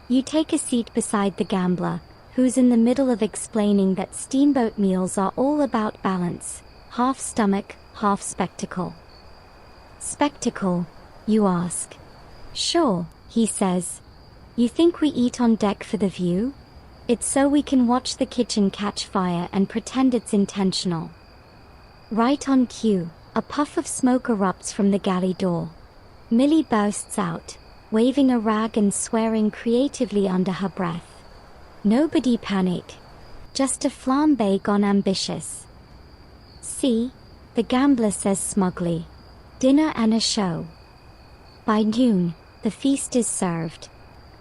You take a seat beside the gambler, who's in the middle of explaining that steamboat meals are all about balance, half stomach, half spectacle. "Spectacle?" you ask. "Sure," he says. "You think we eat on deck for the view? It's so we can watch the kitchen catch fire and pretend it's intentional." Right on cue, a puff of smoke erupts from the galley door. Millie bursts out, waving a rag and swearing creatively under her breath. Nobody panic. Just a flambe gone ambitious. "See," the gambler says smugly. "Dinner and a show." By noon, the feast is served.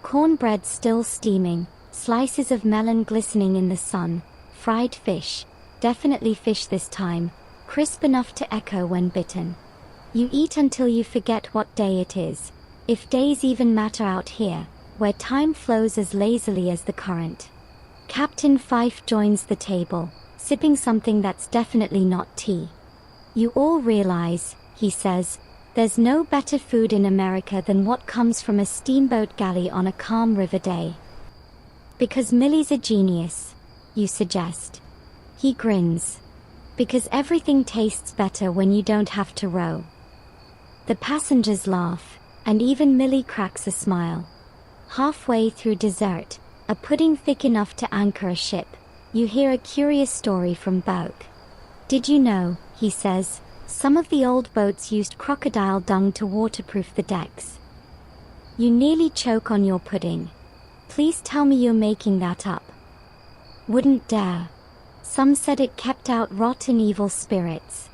Cornbread still steaming, slices of melon glistening in the sun, fried fish, definitely fish this time, crisp enough to echo when bitten. You eat until you forget what day it is, if days even matter out here, where time flows as lazily as the current. Captain Fife joins the table, sipping something that's definitely not tea. "You all realize," he says, "there's no better food in America than what comes from a steamboat galley on a calm river day." "Because Millie's a genius," you suggest. He grins. "Because everything tastes better when you don't have to row." The passengers laugh, and even Millie cracks a smile. Halfway through dessert, a pudding thick enough to anchor a ship, you hear a curious story from Boak. "Did you know," he says, "some of the old boats used crocodile dung to waterproof the decks?" You nearly choke on your pudding. "Please tell me you're making that up." "Wouldn't dare." Some said it kept out rotten evil spirits.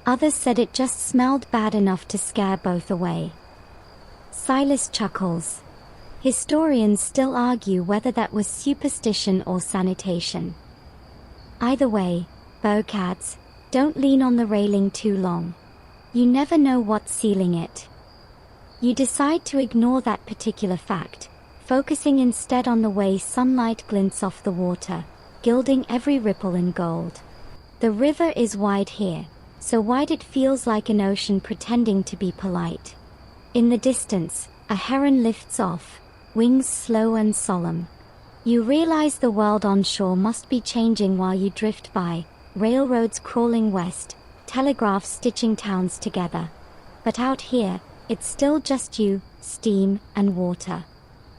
Others said it just smelled bad enough to scare both away. Silas chuckles. Historians still argue whether that was superstition or sanitation. Either way, Boak adds, don't lean on the railing too long. You never know what's sealing it. You decide to ignore that particular fact, focusing instead on the way sunlight glints off the water, gilding every ripple in gold. The river is wide here, so wide it feels like an ocean pretending to be polite. In the distance, a heron lifts off, wings slow and solemn. You realize the world on shore must be changing while you drift by, railroads crawling west, telegraphs stitching towns together. But out here, it's still just you, steam, and water.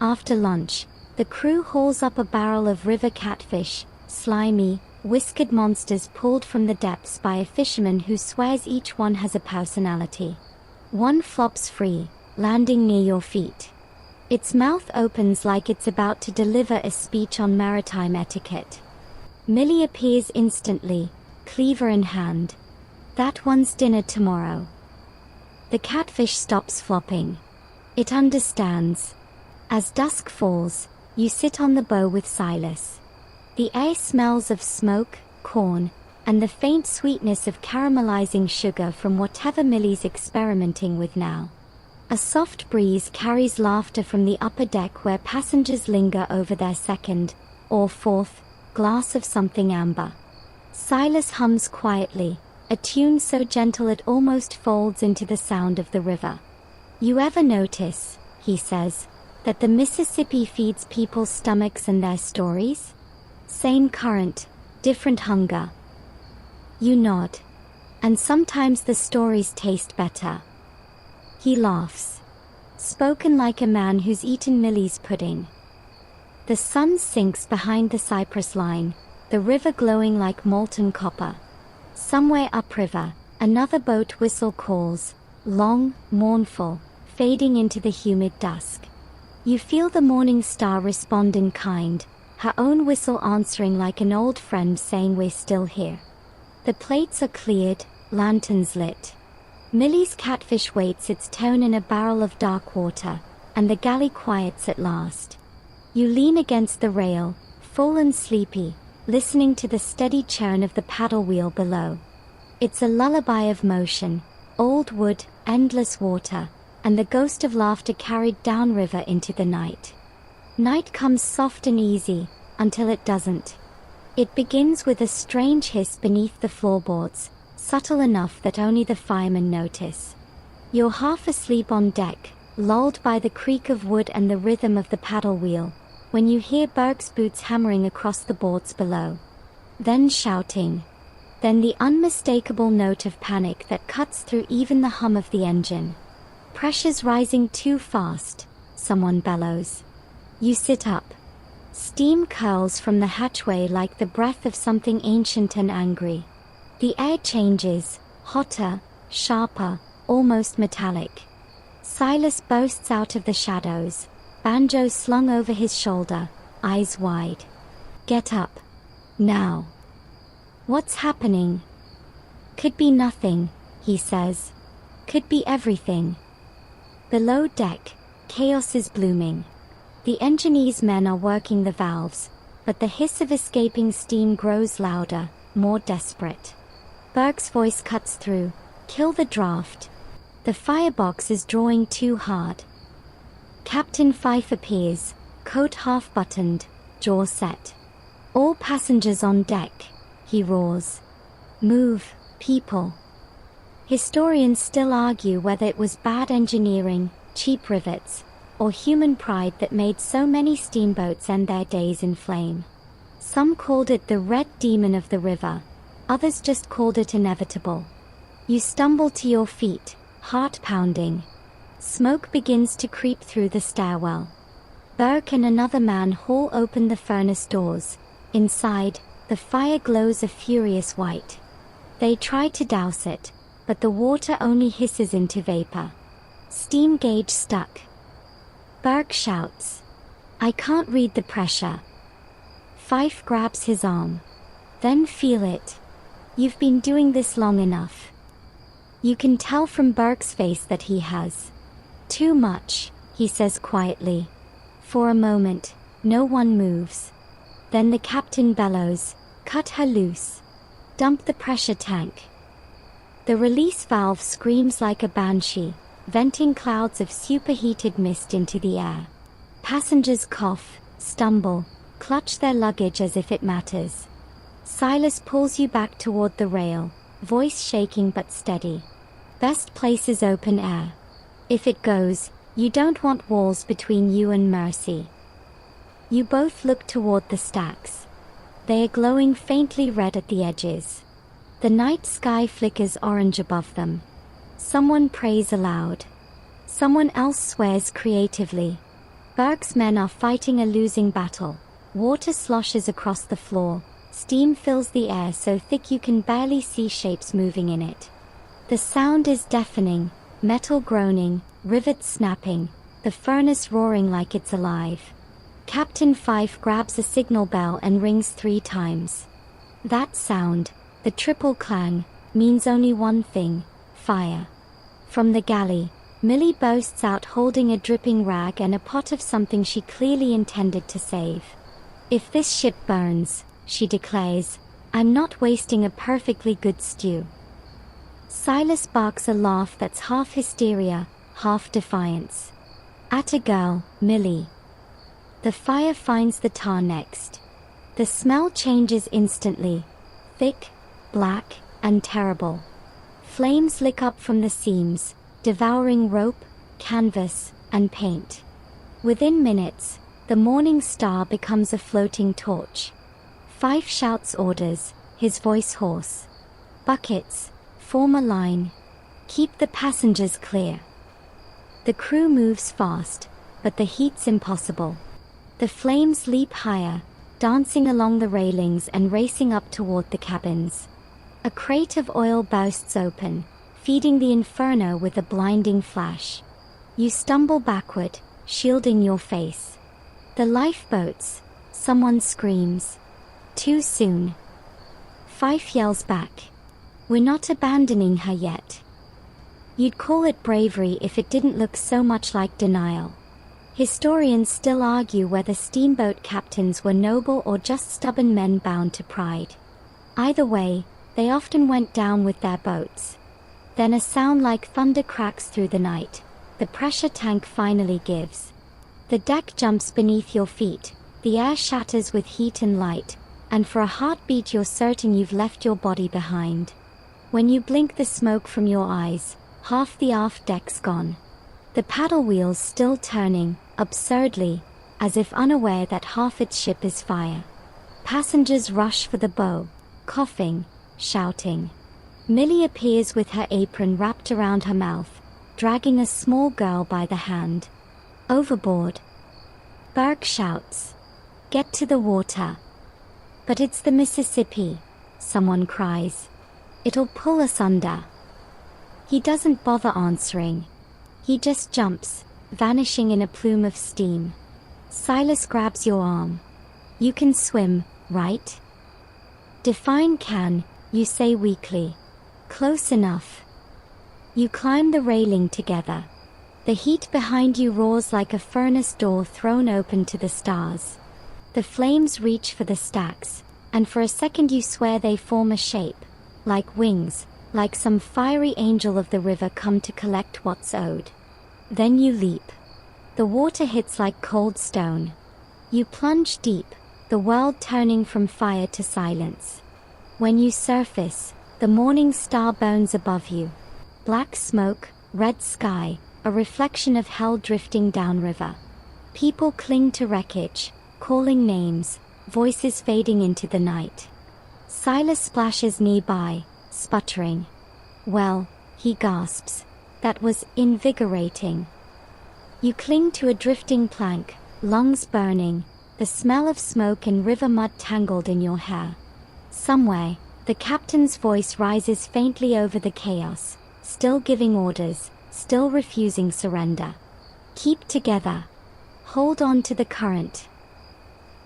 After lunch, the crew hauls up a barrel of river catfish, slimy, whiskered monsters pulled from the depths by a fisherman who swears each one has a personality. One flops free, landing near your feet. Its mouth opens like it's about to deliver a speech on maritime etiquette. Millie appears instantly, cleaver in hand. That one's dinner tomorrow. The catfish stops flopping. It understands. As dusk falls, you sit on the bow with Silas. The air smells of smoke, corn, and the faint sweetness of caramelizing sugar from whatever Millie's experimenting with now. A soft breeze carries laughter from the upper deck where passengers linger over their second, or fourth, glass of something amber. Silas hums quietly, a tune so gentle it almost folds into the sound of the river. You ever notice, he says, that the Mississippi feeds people's stomachs and their stories? Same current, different hunger. You nod. And sometimes the stories taste better. He laughs. Spoken like a man who's eaten Millie's pudding. The sun sinks behind the cypress line, the river glowing like molten copper. Somewhere upriver, another boat whistle calls, long, mournful, fading into the humid dusk. You feel the morning star respond in kind, her own whistle answering like an old friend saying we're still here. The plates are cleared, lanterns lit. Millie's catfish waits its turn in a barrel of dark water, and the galley quiets at last. You lean against the rail, full and sleepy, listening to the steady churn of the paddle wheel below. It's a lullaby of motion, old wood, endless water, and the ghost of laughter carried downriver into the night. Night comes soft and easy, until it doesn't. It begins with a strange hiss beneath the floorboards, subtle enough that only the firemen notice. You're half asleep on deck, lulled by the creak of wood and the rhythm of the paddle wheel, when you hear Burke's boots hammering across the boards below. Then shouting. Then the unmistakable note of panic that cuts through even the hum of the engine. Pressure's rising too fast, someone bellows. You sit up. Steam curls from the hatchway like the breath of something ancient and angry. The air changes, hotter, sharper, almost metallic. Silas bursts out of the shadows, banjo slung over his shoulder, eyes wide. Get up. Now. What's happening? Could be nothing, he says. Could be everything. Below deck, chaos is blooming. The engineer's men are working the valves, but the hiss of escaping steam grows louder, more desperate. Burke's voice cuts through. Kill the draft. The firebox is drawing too hard. Captain Fife appears, coat half buttoned, jaw set. All passengers on deck, he roars. Move, people. Historians still argue whether it was bad engineering, cheap rivets, or human pride that made so many steamboats end their days in flame. Some called it the red demon of the river, others just called it inevitable. You stumble to your feet, heart pounding. Smoke begins to creep through the stairwell. Burke and another man haul open the furnace doors. Inside, the fire glows a furious white. They try to douse it, but the water only hisses into vapor. Steam gauge stuck. Burke shouts. I can't read the pressure. Fife grabs his arm. Then feel it. You've been doing this long enough. You can tell from Burke's face that he has. Too much, he says quietly. For a moment, no one moves. Then the captain bellows, cut her loose. Dump the pressure tank. The release valve screams like a banshee, venting clouds of superheated mist into the air. Passengers cough, stumble, clutch their luggage as if it matters. Silas pulls you back toward the rail, voice shaking but steady. Best place is open air. If it goes, you don't want walls between you and mercy. You both look toward the stacks. They are glowing faintly red at the edges. The night sky flickers orange above them. Someone prays aloud. Someone else swears creatively. Berg's men are fighting a losing battle. Water sloshes across the floor. Steam fills the air so thick you can barely see shapes moving in it. The sound is deafening, metal groaning, rivets snapping, the furnace roaring like it's alive. Captain Fife grabs a signal bell and rings 3 times. That sound, the triple clang, means only one thing: fire. From the galley, Millie bursts out holding a dripping rag and a pot of something she clearly intended to save. "If this ship burns," she declares, "I'm not wasting a perfectly good stew." Silas barks a laugh that's half hysteria, half defiance. At a girl, Millie. The fire finds the tar next. The smell changes instantly. Thick, black, and terrible. Flames lick up from the seams, devouring rope, canvas, and paint. Within minutes, the morning star becomes a floating torch. Fife shouts orders, his voice hoarse. "Buckets, form a line. Keep the passengers clear." The crew moves fast, but the heat's impossible. The flames leap higher, dancing along the railings and racing up toward the cabins. A crate of oil bursts open, feeding the inferno with a blinding flash. You stumble backward, shielding your face. The lifeboats, someone screams. Too soon. Fife yells back. "We're not abandoning her yet." You'd call it bravery if it didn't look so much like denial. Historians still argue whether steamboat captains were noble or just stubborn men bound to pride. Either way, they often went down with their boats. Then a sound like thunder cracks through the night. The pressure tank finally gives. The deck jumps beneath your feet, the air shatters with heat and light, and for a heartbeat you're certain you've left your body behind. When you blink, the smoke from your eyes, half the aft deck's gone. The paddle wheels still turning, absurdly, as if unaware that half its ship is fire. Passengers rush for the bow, coughing, shouting. Millie appears with her apron wrapped around her mouth, dragging a small girl by the hand. "Overboard." Berg shouts. "Get to the water." "But it's the Mississippi," someone cries. "It'll pull us under." He doesn't bother answering. He just jumps, vanishing in a plume of steam. Silas grabs your arm. "You can swim, right?" "Define can," you say weakly. "Close enough." You climb the railing together. The heat behind you roars like a furnace door thrown open to the stars. The flames reach for the stacks, and for a second you swear they form a shape, like wings, like some fiery angel of the river come to collect what's owed. Then you leap. The water hits like cold stone. You plunge deep, the world turning from fire to silence. When you surface, the morning star burns above you. Black smoke, red sky, a reflection of hell drifting downriver. People cling to wreckage, calling names, voices fading into the night. Silas splashes nearby, sputtering. "Well," he gasps, "that was invigorating." You cling to a drifting plank, lungs burning, the smell of smoke and river mud tangled in your hair. Somewhere, the captain's voice rises faintly over the chaos, still giving orders, still refusing surrender. "Keep together. Hold on to the current."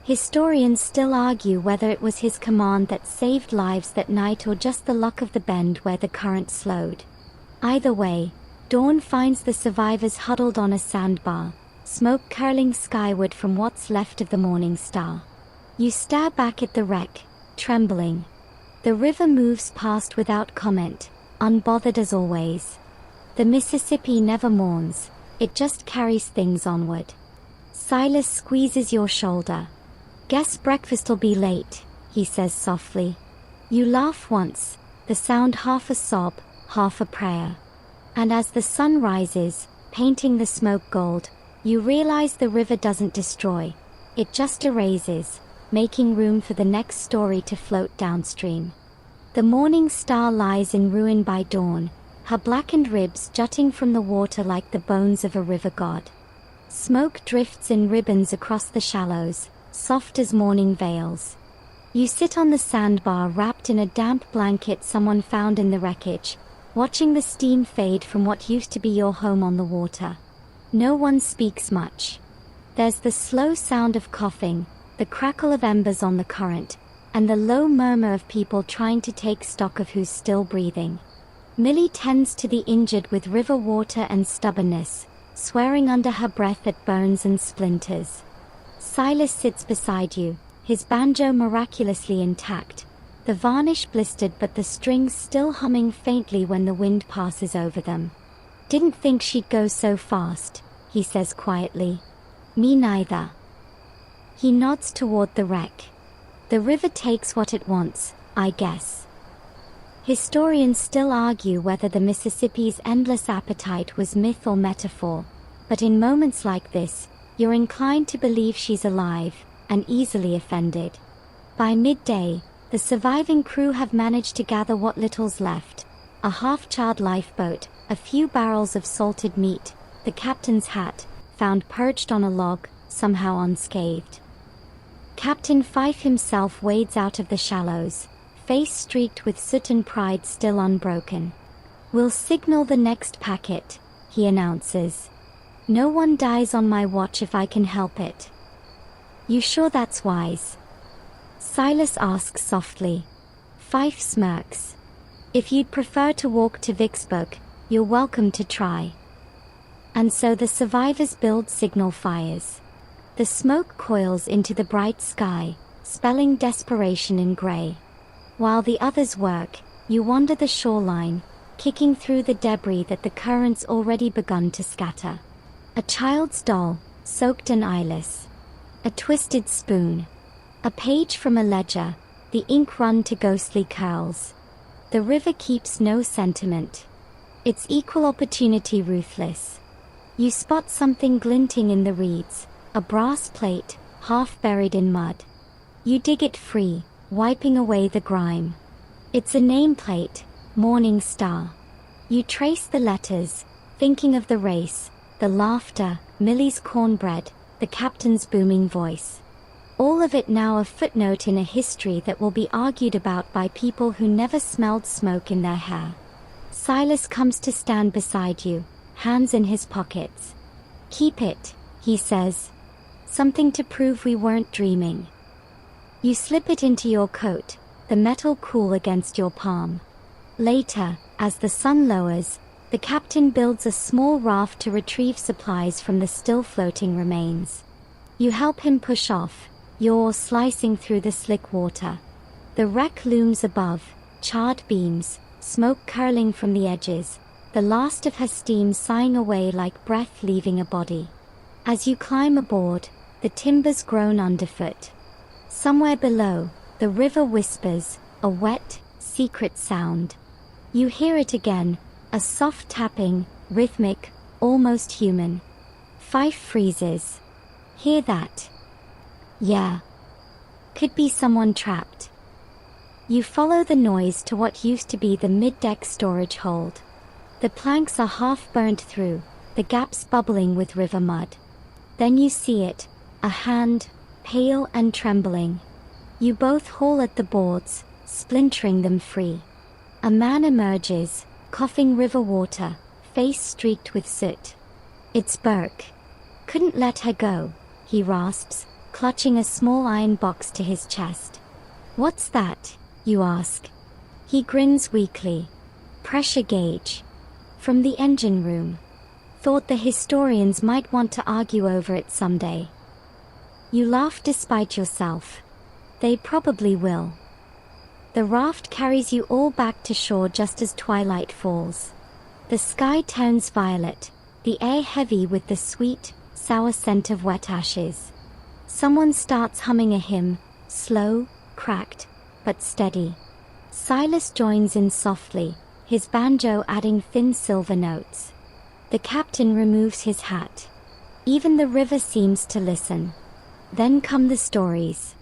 Historians still argue whether it was his command that saved lives that night or just the luck of the bend where the current slowed. Either way, dawn finds the survivors huddled on a sandbar, smoke curling skyward from what's left of the morning star. You stare back at the wreck, trembling. The river moves past without comment, unbothered as always. The Mississippi never mourns, it just carries things onward. Silas squeezes your shoulder. "Guess breakfast'll be late," he says softly. You laugh once, the sound half a sob, half a prayer. And as the sun rises, painting the smoke gold, you realize the river doesn't destroy, it just erases, making room for the next story to float downstream. The morning star lies in ruin by dawn, her blackened ribs jutting from the water like the bones of a river god. Smoke drifts in ribbons across the shallows, soft as morning veils. You sit on the sandbar wrapped in a damp blanket someone found in the wreckage, watching the steam fade from what used to be your home on the water. No one speaks much. There's the slow sound of coughing, the crackle of embers on the current, and the low murmur of people trying to take stock of who's still breathing. Millie tends to the injured with river water and stubbornness, swearing under her breath at burns and splinters. Silas sits beside you, his banjo miraculously intact, the varnish blistered but the strings still humming faintly when the wind passes over them. "Didn't think she'd go so fast," he says quietly. "Me neither." He nods toward the wreck. "The river takes what it wants, I guess." Historians still argue whether the Mississippi's endless appetite was myth or metaphor, but in moments like this, you're inclined to believe she's alive, and easily offended. By midday, the surviving crew have managed to gather what little's left: a half-charred lifeboat, a few barrels of salted meat, the captain's hat, found perched on a log, somehow unscathed. Captain Fife himself wades out of the shallows, face streaked with soot and pride still unbroken. "We'll signal the next packet," he announces. "No one dies on my watch if I can help it." "You sure that's wise?" Silas asks softly. Fife smirks. "If you'd prefer to walk to Vicksburg, you're welcome to try." And so the survivors build signal fires. The smoke coils into the bright sky, spelling desperation in gray. While the others work, you wander the shoreline, kicking through the debris that the currents already begun to scatter. A child's doll, soaked and eyeless. A twisted spoon. A page from a ledger, the ink run to ghostly curls. The river keeps no sentiment. It's equal opportunity ruthless. You spot something glinting in the reeds, a brass plate, half buried in mud. You dig it free, wiping away the grime. It's a nameplate, Morning Star. You trace the letters, thinking of the race, the laughter, Millie's cornbread, the captain's booming voice. All of it now a footnote in a history that will be argued about by people who never smelled smoke in their hair. Silas comes to stand beside you, hands in his pockets. "Keep it," he says. "Something to prove we weren't dreaming." You slip it into your coat, the metal cool against your palm. Later, as the sun lowers, the captain builds a small raft to retrieve supplies from the still floating remains. You help him push off, your oar slicing through the slick water. The wreck looms above, charred beams, smoke curling from the edges, the last of her steam sighing away like breath leaving a body. As you climb aboard, the timbers groan underfoot. Somewhere below, the river whispers, a wet, secret sound. You hear it again, a soft tapping, rhythmic, almost human. Fife freezes. "Hear that?" "Yeah." "Could be someone trapped." You follow the noise to what used to be the mid-deck storage hold. The planks are half burnt through, the gaps bubbling with river mud. Then you see it, a hand, pale and trembling. You both haul at the boards, splintering them free. A man emerges, coughing river water, face streaked with soot. "It's Burke." "Couldn't let her go," he rasps, clutching a small iron box to his chest. "What's that?" you ask. He grins weakly. "Pressure gauge." "From the engine room." "Thought the historians might want to argue over it someday." You laugh despite yourself. "They probably will." The raft carries you all back to shore just as twilight falls. The sky turns violet, the air heavy with the sweet, sour scent of wet ashes. Someone starts humming a hymn, slow, cracked, but steady. Silas joins in softly, his banjo adding thin silver notes. The captain removes his hat. Even the river seems to listen. Then come the stories.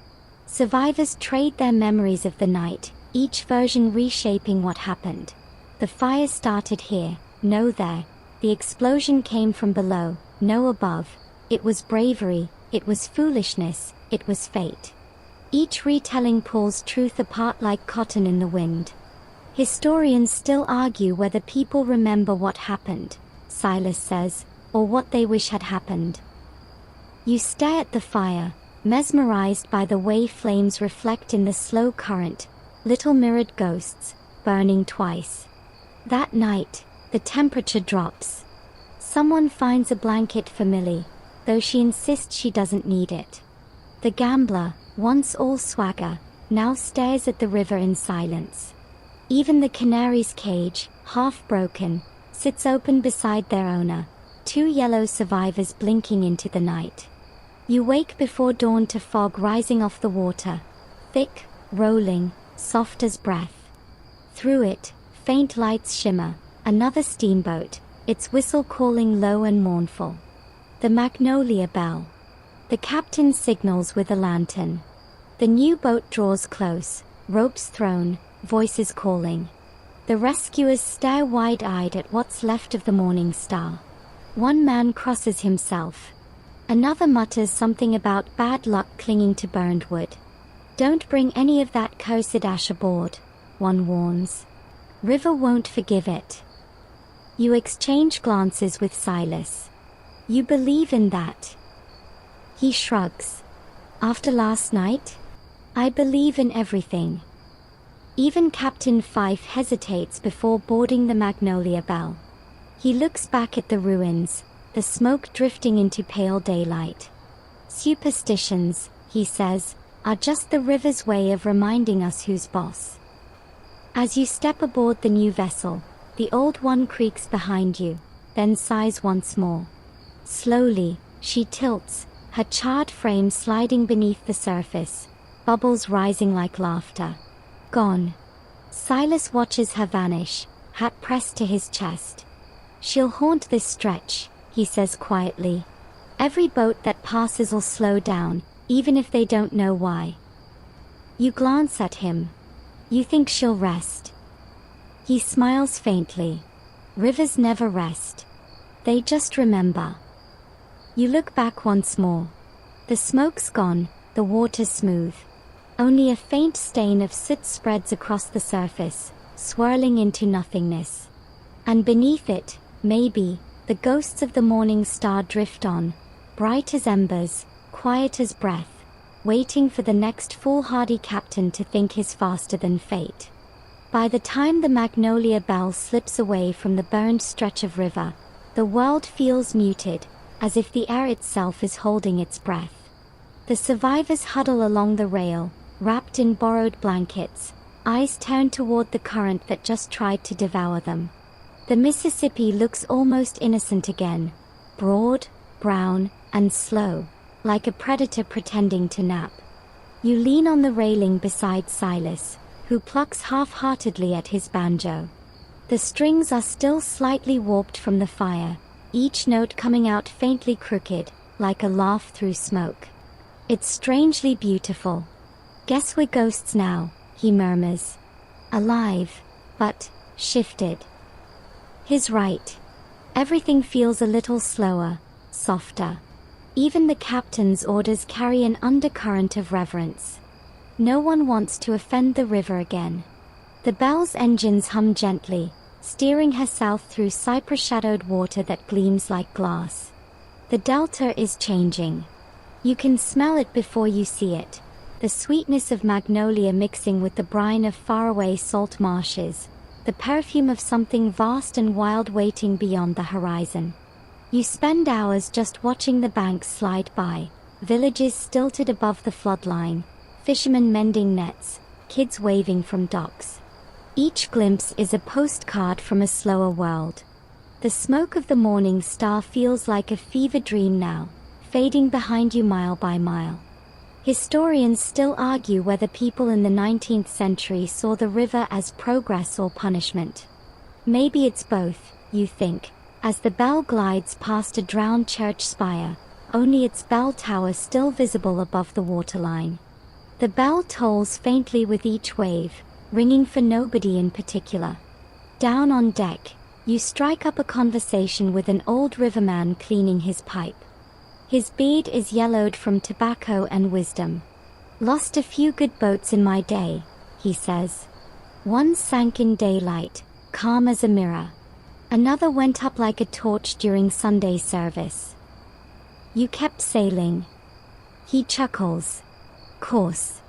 Survivors trade their memories of the night, each version reshaping what happened. The fire started here, no there. The explosion came from below, no above. It was bravery, it was foolishness, it was fate. Each retelling pulls truth apart like cotton in the wind. Historians still argue whether people remember what happened, Silas says, or what they wish had happened. You stare at the fire, mesmerized by the way flames reflect in the slow current, little mirrored ghosts, burning twice. That night, the temperature drops. Someone finds a blanket for Millie, though she insists she doesn't need it. The gambler, once all swagger, now stares at the river in silence. Even the canary's cage, half broken, sits open beside their owner, two yellow survivors blinking into the night. You wake before dawn to fog rising off the water, thick, rolling, soft as breath. Through it, faint lights shimmer, another steamboat, its whistle calling low and mournful. The Magnolia Belle. The captain signals with a lantern. The new boat draws close, ropes thrown, voices calling. The rescuers stare wide-eyed at what's left of the morning star. One man crosses himself. Another mutters something about bad luck clinging to burned wood. Don't bring any of that cursed ash aboard, one warns. River won't forgive it. You exchange glances with Silas. You believe in that? He shrugs. After last night? I believe in everything. Even Captain Fife hesitates before boarding the Magnolia Belle. He looks back at the ruins, the smoke drifting into pale daylight. Superstitions, he says, are just the river's way of reminding us who's boss. As you step aboard the new vessel, the old one creaks behind you, then sighs once more. Slowly, she tilts, her charred frame sliding beneath the surface, bubbles rising like laughter. Gone. Silas watches her vanish, hat pressed to his chest. She'll haunt this stretch, he says quietly. Every boat that passes'll slow down, even if they don't know why. You glance at him. You think she'll rest. He smiles faintly. Rivers never rest. They just remember. You look back once more. The smoke's gone, the water's smooth. Only a faint stain of soot spreads across the surface, swirling into nothingness. And beneath it, maybe, the ghosts of the morning star drift on, bright as embers, quiet as breath, waiting for the next foolhardy captain to think he's faster than fate. By the time the Magnolia Belle slips away from the burned stretch of river, the world feels muted, as if the air itself is holding its breath. The survivors huddle along the rail, wrapped in borrowed blankets, eyes turned toward the current that just tried to devour them. The Mississippi looks almost innocent again, broad, brown, and slow, like a predator pretending to nap. You lean on the railing beside Silas, who plucks half-heartedly at his banjo. The strings are still slightly warped from the fire, each note coming out faintly crooked, like a laugh through smoke. It's strangely beautiful. Guess we're ghosts now, he murmurs. Alive, but shifted. He's right. Everything feels a little slower, softer. Even the captain's orders carry an undercurrent of reverence. No one wants to offend the river again. The Belle's engines hum gently, steering her south through cypress-shadowed water that gleams like glass. The delta is changing. You can smell it before you see it. The sweetness of magnolia mixing with the brine of faraway salt marshes, the perfume of something vast and wild waiting beyond the horizon. You spend hours just watching the banks slide by, villages stilted above the floodline, fishermen mending nets, kids waving from docks. Each glimpse is a postcard from a slower world. The smoke of the morning star feels like a fever dream now, fading behind you mile by mile. Historians still argue whether people in the 19th century saw the river as progress or punishment. Maybe it's both, you think, as the Belle glides past a drowned church spire, only its bell tower still visible above the waterline. The bell tolls faintly with each wave, ringing for nobody in particular. Down on deck, you strike up a conversation with an old riverman cleaning his pipe. His beard is yellowed from tobacco and wisdom. "Lost a few good boats in my day," he says. "One sank in daylight, calm as a mirror. Another went up like a torch during Sunday service. You kept sailing." He chuckles. "Course.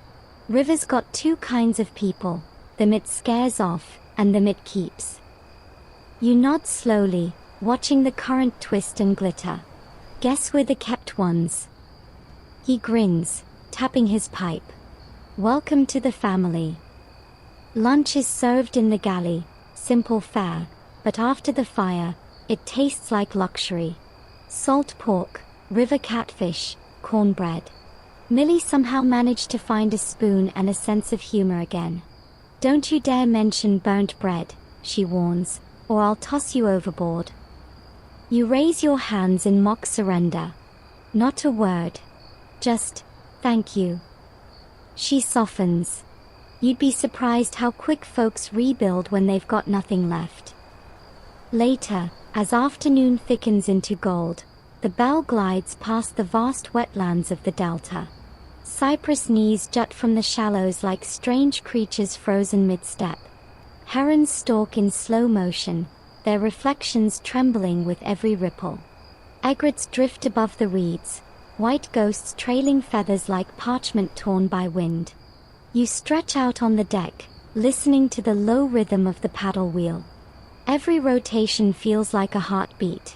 River's got two kinds of people, them it scares off, and them it keeps." You nod slowly, watching the current twist and glitter. "Guess we're the kept ones." He grins, tapping his pipe. "Welcome to the family." Lunch is served in the galley, simple fare, but after the fire, it tastes like luxury. Salt pork, river catfish, cornbread. Millie somehow managed to find a spoon and a sense of humor again. "Don't you dare mention burnt bread," she warns, "or I'll toss you overboard." You raise your hands in mock surrender. "Not a word. Just, thank you." She softens. You'd be surprised how quick folks rebuild when they've got nothing left. Later, as afternoon thickens into gold, the bell glides past the vast wetlands of the delta. Cypress knees jut from the shallows like strange creatures frozen mid-step. Herons stalk in slow motion, their reflections trembling with every ripple. Egrets drift above the reeds, white ghosts trailing feathers like parchment torn by wind. You stretch out on the deck, listening to the low rhythm of the paddle wheel. Every rotation feels like a heartbeat.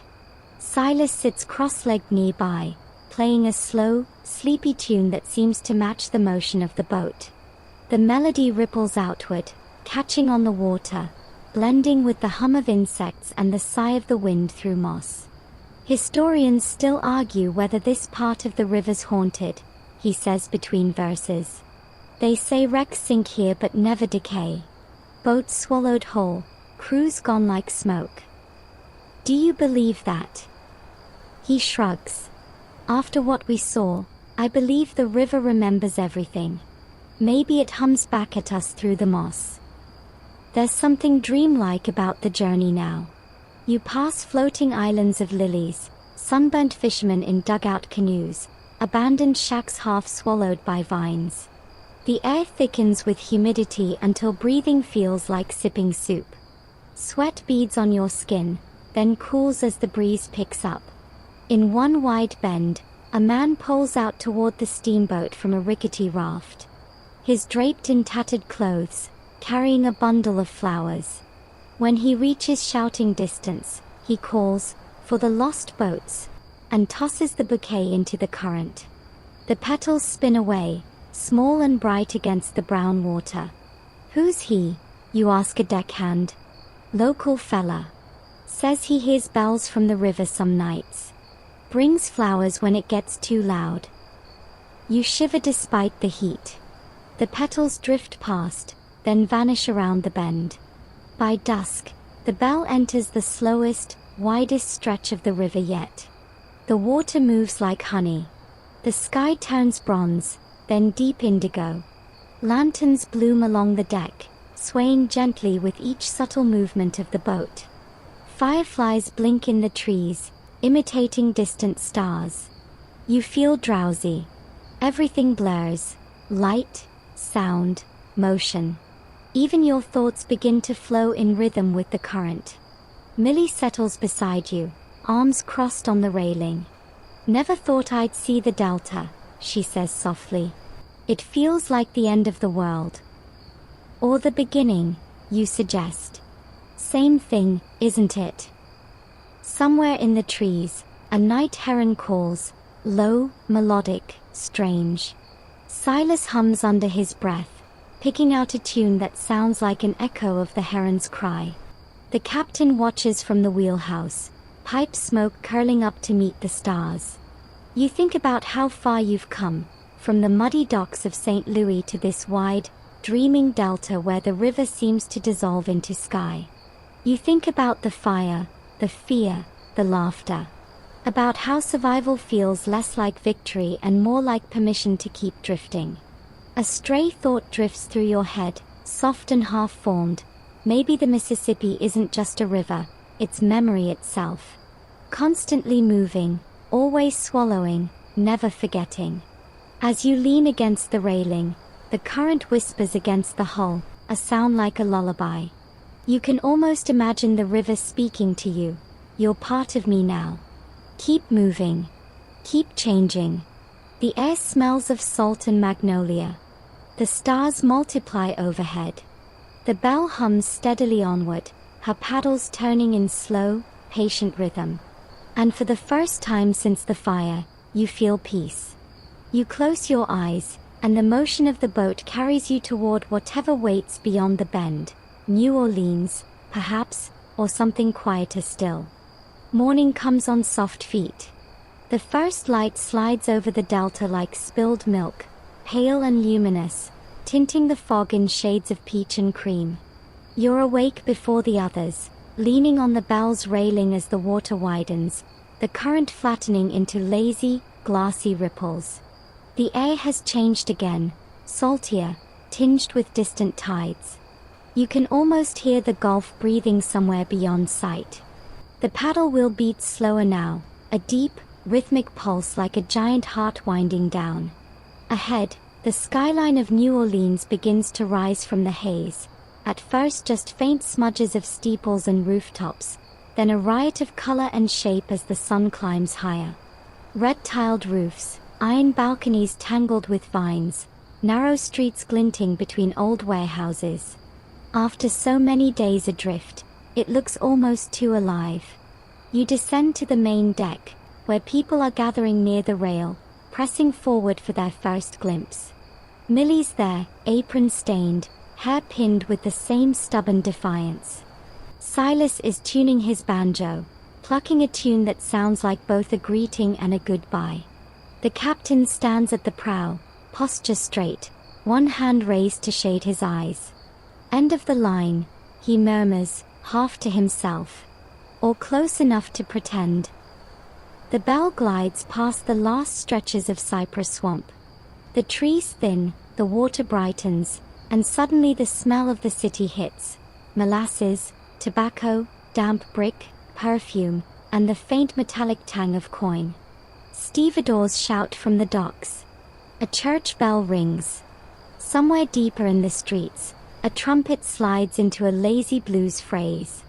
Silas sits cross-legged nearby, playing a slow, sleepy tune that seems to match the motion of the boat. The melody ripples outward, catching on the water, blending with the hum of insects and the sigh of the wind through moss. "Historians still argue whether this part of the river's haunted," he says between verses. "They say wrecks sink here but never decay. Boats swallowed whole, crews gone like smoke." Do you believe that? He shrugs. "After what we saw, I believe the river remembers everything. Maybe it hums back at us through the moss." There's something dreamlike about the journey now. You pass floating islands of lilies, sunburnt fishermen in dugout canoes, abandoned shacks half swallowed by vines. The air thickens with humidity until breathing feels like sipping soup. Sweat beads on your skin, then cools as the breeze picks up. In one wide bend, a man pulls out toward the steamboat from a rickety raft. He's draped in tattered clothes, carrying a bundle of flowers. When he reaches shouting distance, he calls, "For the lost boats," and tosses the bouquet into the current. The petals spin away, small and bright against the brown water. "Who's he?" you ask a deckhand. "Local fella. Says he hears bells from the river some nights. Brings flowers when it gets too loud." You shiver despite the heat. The petals drift past, then vanish around the bend. By dusk, the bell enters the slowest, widest stretch of the river yet. The water moves like honey. The sky turns bronze, then deep indigo. Lanterns bloom along the deck, swaying gently with each subtle movement of the boat. Fireflies blink in the trees, imitating distant stars. You feel drowsy. Everything blurs: light, sound, motion. Even your thoughts begin to flow in rhythm with the current. Millie settles beside you, arms crossed on the railing. "Never thought I'd see the delta," she says softly. "It feels like the end of the world." "Or the beginning," you suggest. "Same thing, isn't it?" Somewhere in the trees, a night heron calls, low, melodic, strange. Silas hums under his breath, picking out a tune that sounds like an echo of the heron's cry. The captain watches from the wheelhouse, pipe smoke curling up to meet the stars. You think about how far you've come, from the muddy docks of St. Louis to this wide, dreaming delta where the river seems to dissolve into sky. You think about the fire, the fear, the laughter. About how survival feels less like victory and more like permission to keep drifting. A stray thought drifts through your head, soft and half-formed. Maybe the Mississippi isn't just a river, it's memory itself. Constantly moving, always swallowing, never forgetting. As you lean against the railing, the current whispers against the hull, a sound like a lullaby. You can almost imagine the river speaking to you. You're part of me now. Keep moving. Keep changing. The air smells of salt and magnolia. The stars multiply overhead. The belle hums steadily onward, her paddles turning in slow, patient rhythm. And for the first time since the fire, you feel peace. You close your eyes, and the motion of the boat carries you toward whatever waits beyond the bend. New Orleans, perhaps, or something quieter still. Morning comes on soft feet. The first light slides over the delta like spilled milk, pale and luminous, tinting the fog in shades of peach and cream. You're awake before the others, leaning on the bell's railing as the water widens, the current flattening into lazy, glassy ripples. The air has changed again, saltier, tinged with distant tides. You can almost hear the Gulf breathing somewhere beyond sight. The paddle wheel beats slower now, a deep, rhythmic pulse like a giant heart winding down. Ahead, the skyline of New Orleans begins to rise from the haze, at first just faint smudges of steeples and rooftops, then a riot of color and shape as the sun climbs higher. Red-tiled roofs, iron balconies tangled with vines, narrow streets glinting between old warehouses. After so many days adrift, it looks almost too alive. You descend to the main deck, where people are gathering near the rail, pressing forward for their first glimpse. Millie's there, apron stained, hair pinned with the same stubborn defiance. Silas is tuning his banjo, plucking a tune that sounds like both a greeting and a goodbye. The captain stands at the prow, posture straight, one hand raised to shade his eyes. End of the line, he murmurs, half to himself. Or close enough to pretend. The bell glides past the last stretches of cypress swamp. The trees thin, the water brightens, and suddenly the smell of the city hits. Molasses, tobacco, damp brick, perfume, and the faint metallic tang of coin. Stevedores shout from the docks. A church bell rings. Somewhere deeper in the streets, a trumpet slides into a lazy blues phrase.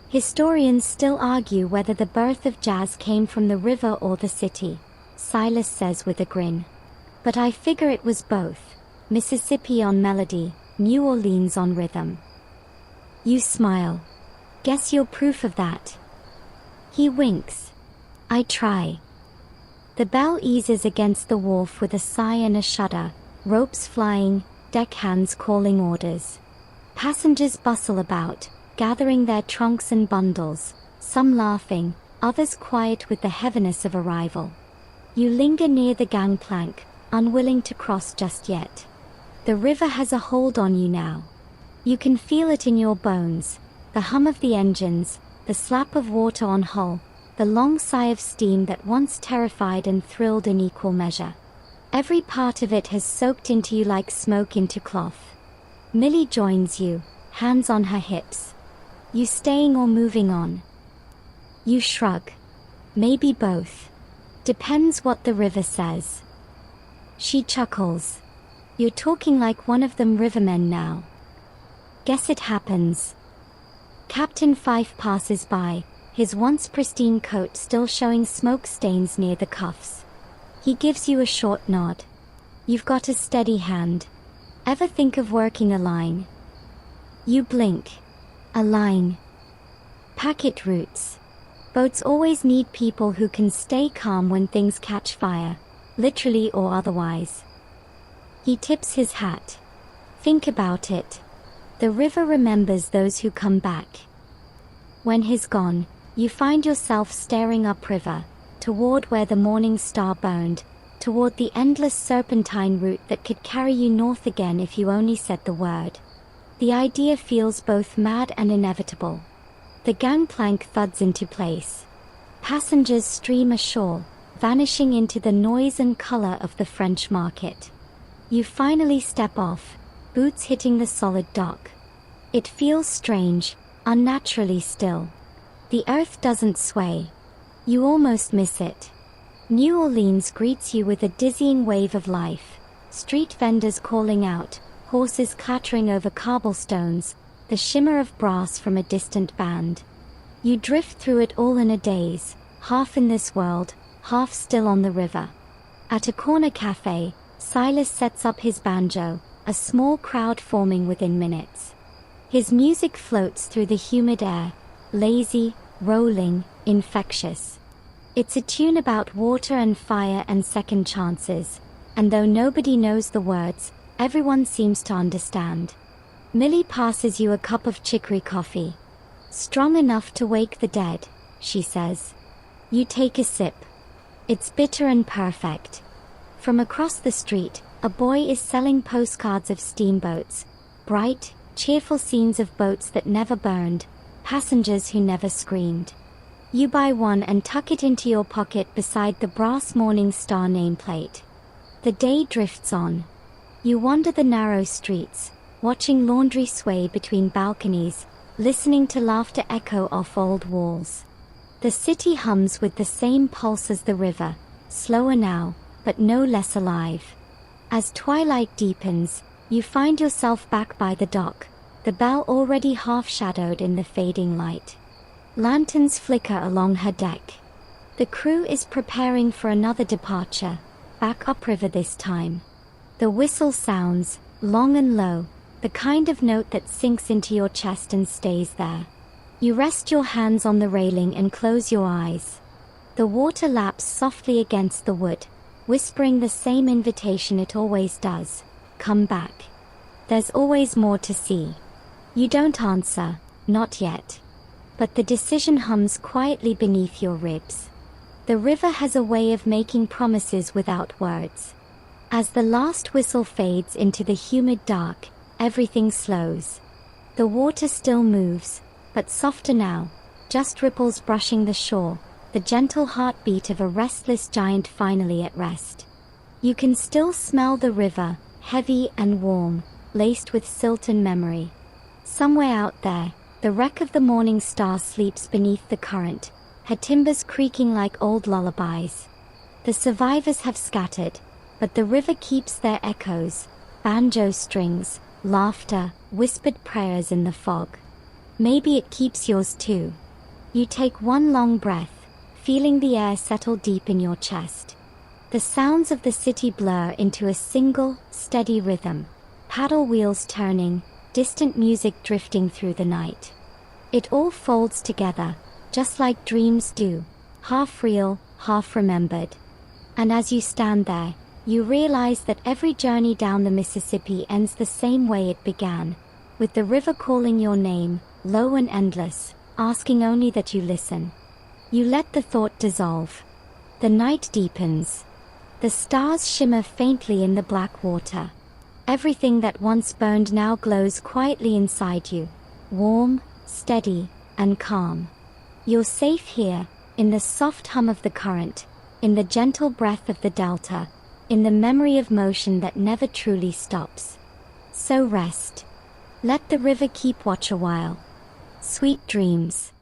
Historians still argue whether the birth of jazz came from the river or the city, Silas says with a grin. But I figure it was both. Mississippi on melody, New Orleans on rhythm. You smile. Guess you're proof of that. He winks. I try. The bell eases against the wharf with a sigh and a shudder, ropes flying, deckhands calling orders. Passengers bustle about, gathering their trunks and bundles, some laughing, others quiet with the heaviness of arrival. You linger near the gangplank, unwilling to cross just yet. The river has a hold on you now. You can feel it in your bones, the hum of the engines, the slap of water on hull, the long sigh of steam that once terrified and thrilled in equal measure. Every part of it has soaked into you like smoke into cloth. Millie joins you, hands on her hips. You staying or moving on? You shrug. Maybe both. Depends what the river says. She chuckles. You're talking like one of them rivermen now. Guess it happens. Captain Fife passes by, his once pristine coat still showing smoke stains near the cuffs. He gives you a short nod. You've got a steady hand. Ever think of working a line? You blink. A line. Packet routes. Boats always need people who can stay calm when things catch fire, literally or otherwise. He tips his hat. Think about it. The river remembers those who come back. When he's gone, you find yourself staring upriver, toward where the morning star burned, toward the endless serpentine route that could carry you north again if you only said the word. The idea feels both mad and inevitable. The gangplank thuds into place. Passengers stream ashore, vanishing into the noise and color of the French market. You finally step off, boots hitting the solid dock. It feels strange, unnaturally still. The earth doesn't sway. You almost miss it. New Orleans greets you with a dizzying wave of life. Street vendors calling out, horses clattering over cobblestones, the shimmer of brass from a distant band. You drift through it all in a daze, half in this world, half still on the river. At a corner cafe, Silas sets up his banjo, a small crowd forming within minutes. His music floats through the humid air, lazy, rolling, infectious. It's a tune about water and fire and second chances, and though nobody knows the words, everyone seems to understand. Millie passes you a cup of chicory coffee. Strong enough to wake the dead, she says. You take a sip. It's bitter and perfect. From across the street, a boy is selling postcards of steamboats, bright, cheerful scenes of boats that never burned, passengers who never screamed. You buy one and tuck it into your pocket beside the brass Morning Star nameplate. The day drifts on. You wander the narrow streets, watching laundry sway between balconies, listening to laughter echo off old walls. The city hums with the same pulse as the river, slower now, but no less alive. As twilight deepens, you find yourself back by the dock, the bell already half-shadowed in the fading light. Lanterns flicker along her deck. The crew is preparing for another departure, back upriver this time. The whistle sounds, long and low, the kind of note that sinks into your chest and stays there. You rest your hands on the railing and close your eyes. The water laps softly against the wood, whispering the same invitation it always does. Come back. There's always more to see. You don't answer, not yet. But the decision hums quietly beneath your ribs. The river has a way of making promises without words. As the last whistle fades into the humid dark, everything slows. The water still moves, but softer now, just ripples brushing the shore, the gentle heartbeat of a restless giant finally at rest. You can still smell the river, heavy and warm, laced with silt and memory. Somewhere out there, the wreck of the Morning Star sleeps beneath the current, her timbers creaking like old lullabies. The survivors have scattered, but the river keeps their echoes, banjo strings, laughter, whispered prayers in the fog. Maybe it keeps yours too. You take one long breath, feeling the air settle deep in your chest. The sounds of the city blur into a single, steady rhythm. Paddle wheels turning, distant music drifting through the night. It all folds together, just like dreams do, half real, half remembered. And as you stand there, you realize that every journey down the Mississippi ends the same way it began, with the river calling your name, low and endless, asking only that you listen. You let the thought dissolve. The night deepens. The stars shimmer faintly in the black water. Everything that once burned now glows quietly inside you, warm, steady, and calm. You're safe here, in the soft hum of the current, in the gentle breath of the delta, in the memory of motion that never truly stops. So rest. Let the river keep watch a while. Sweet dreams.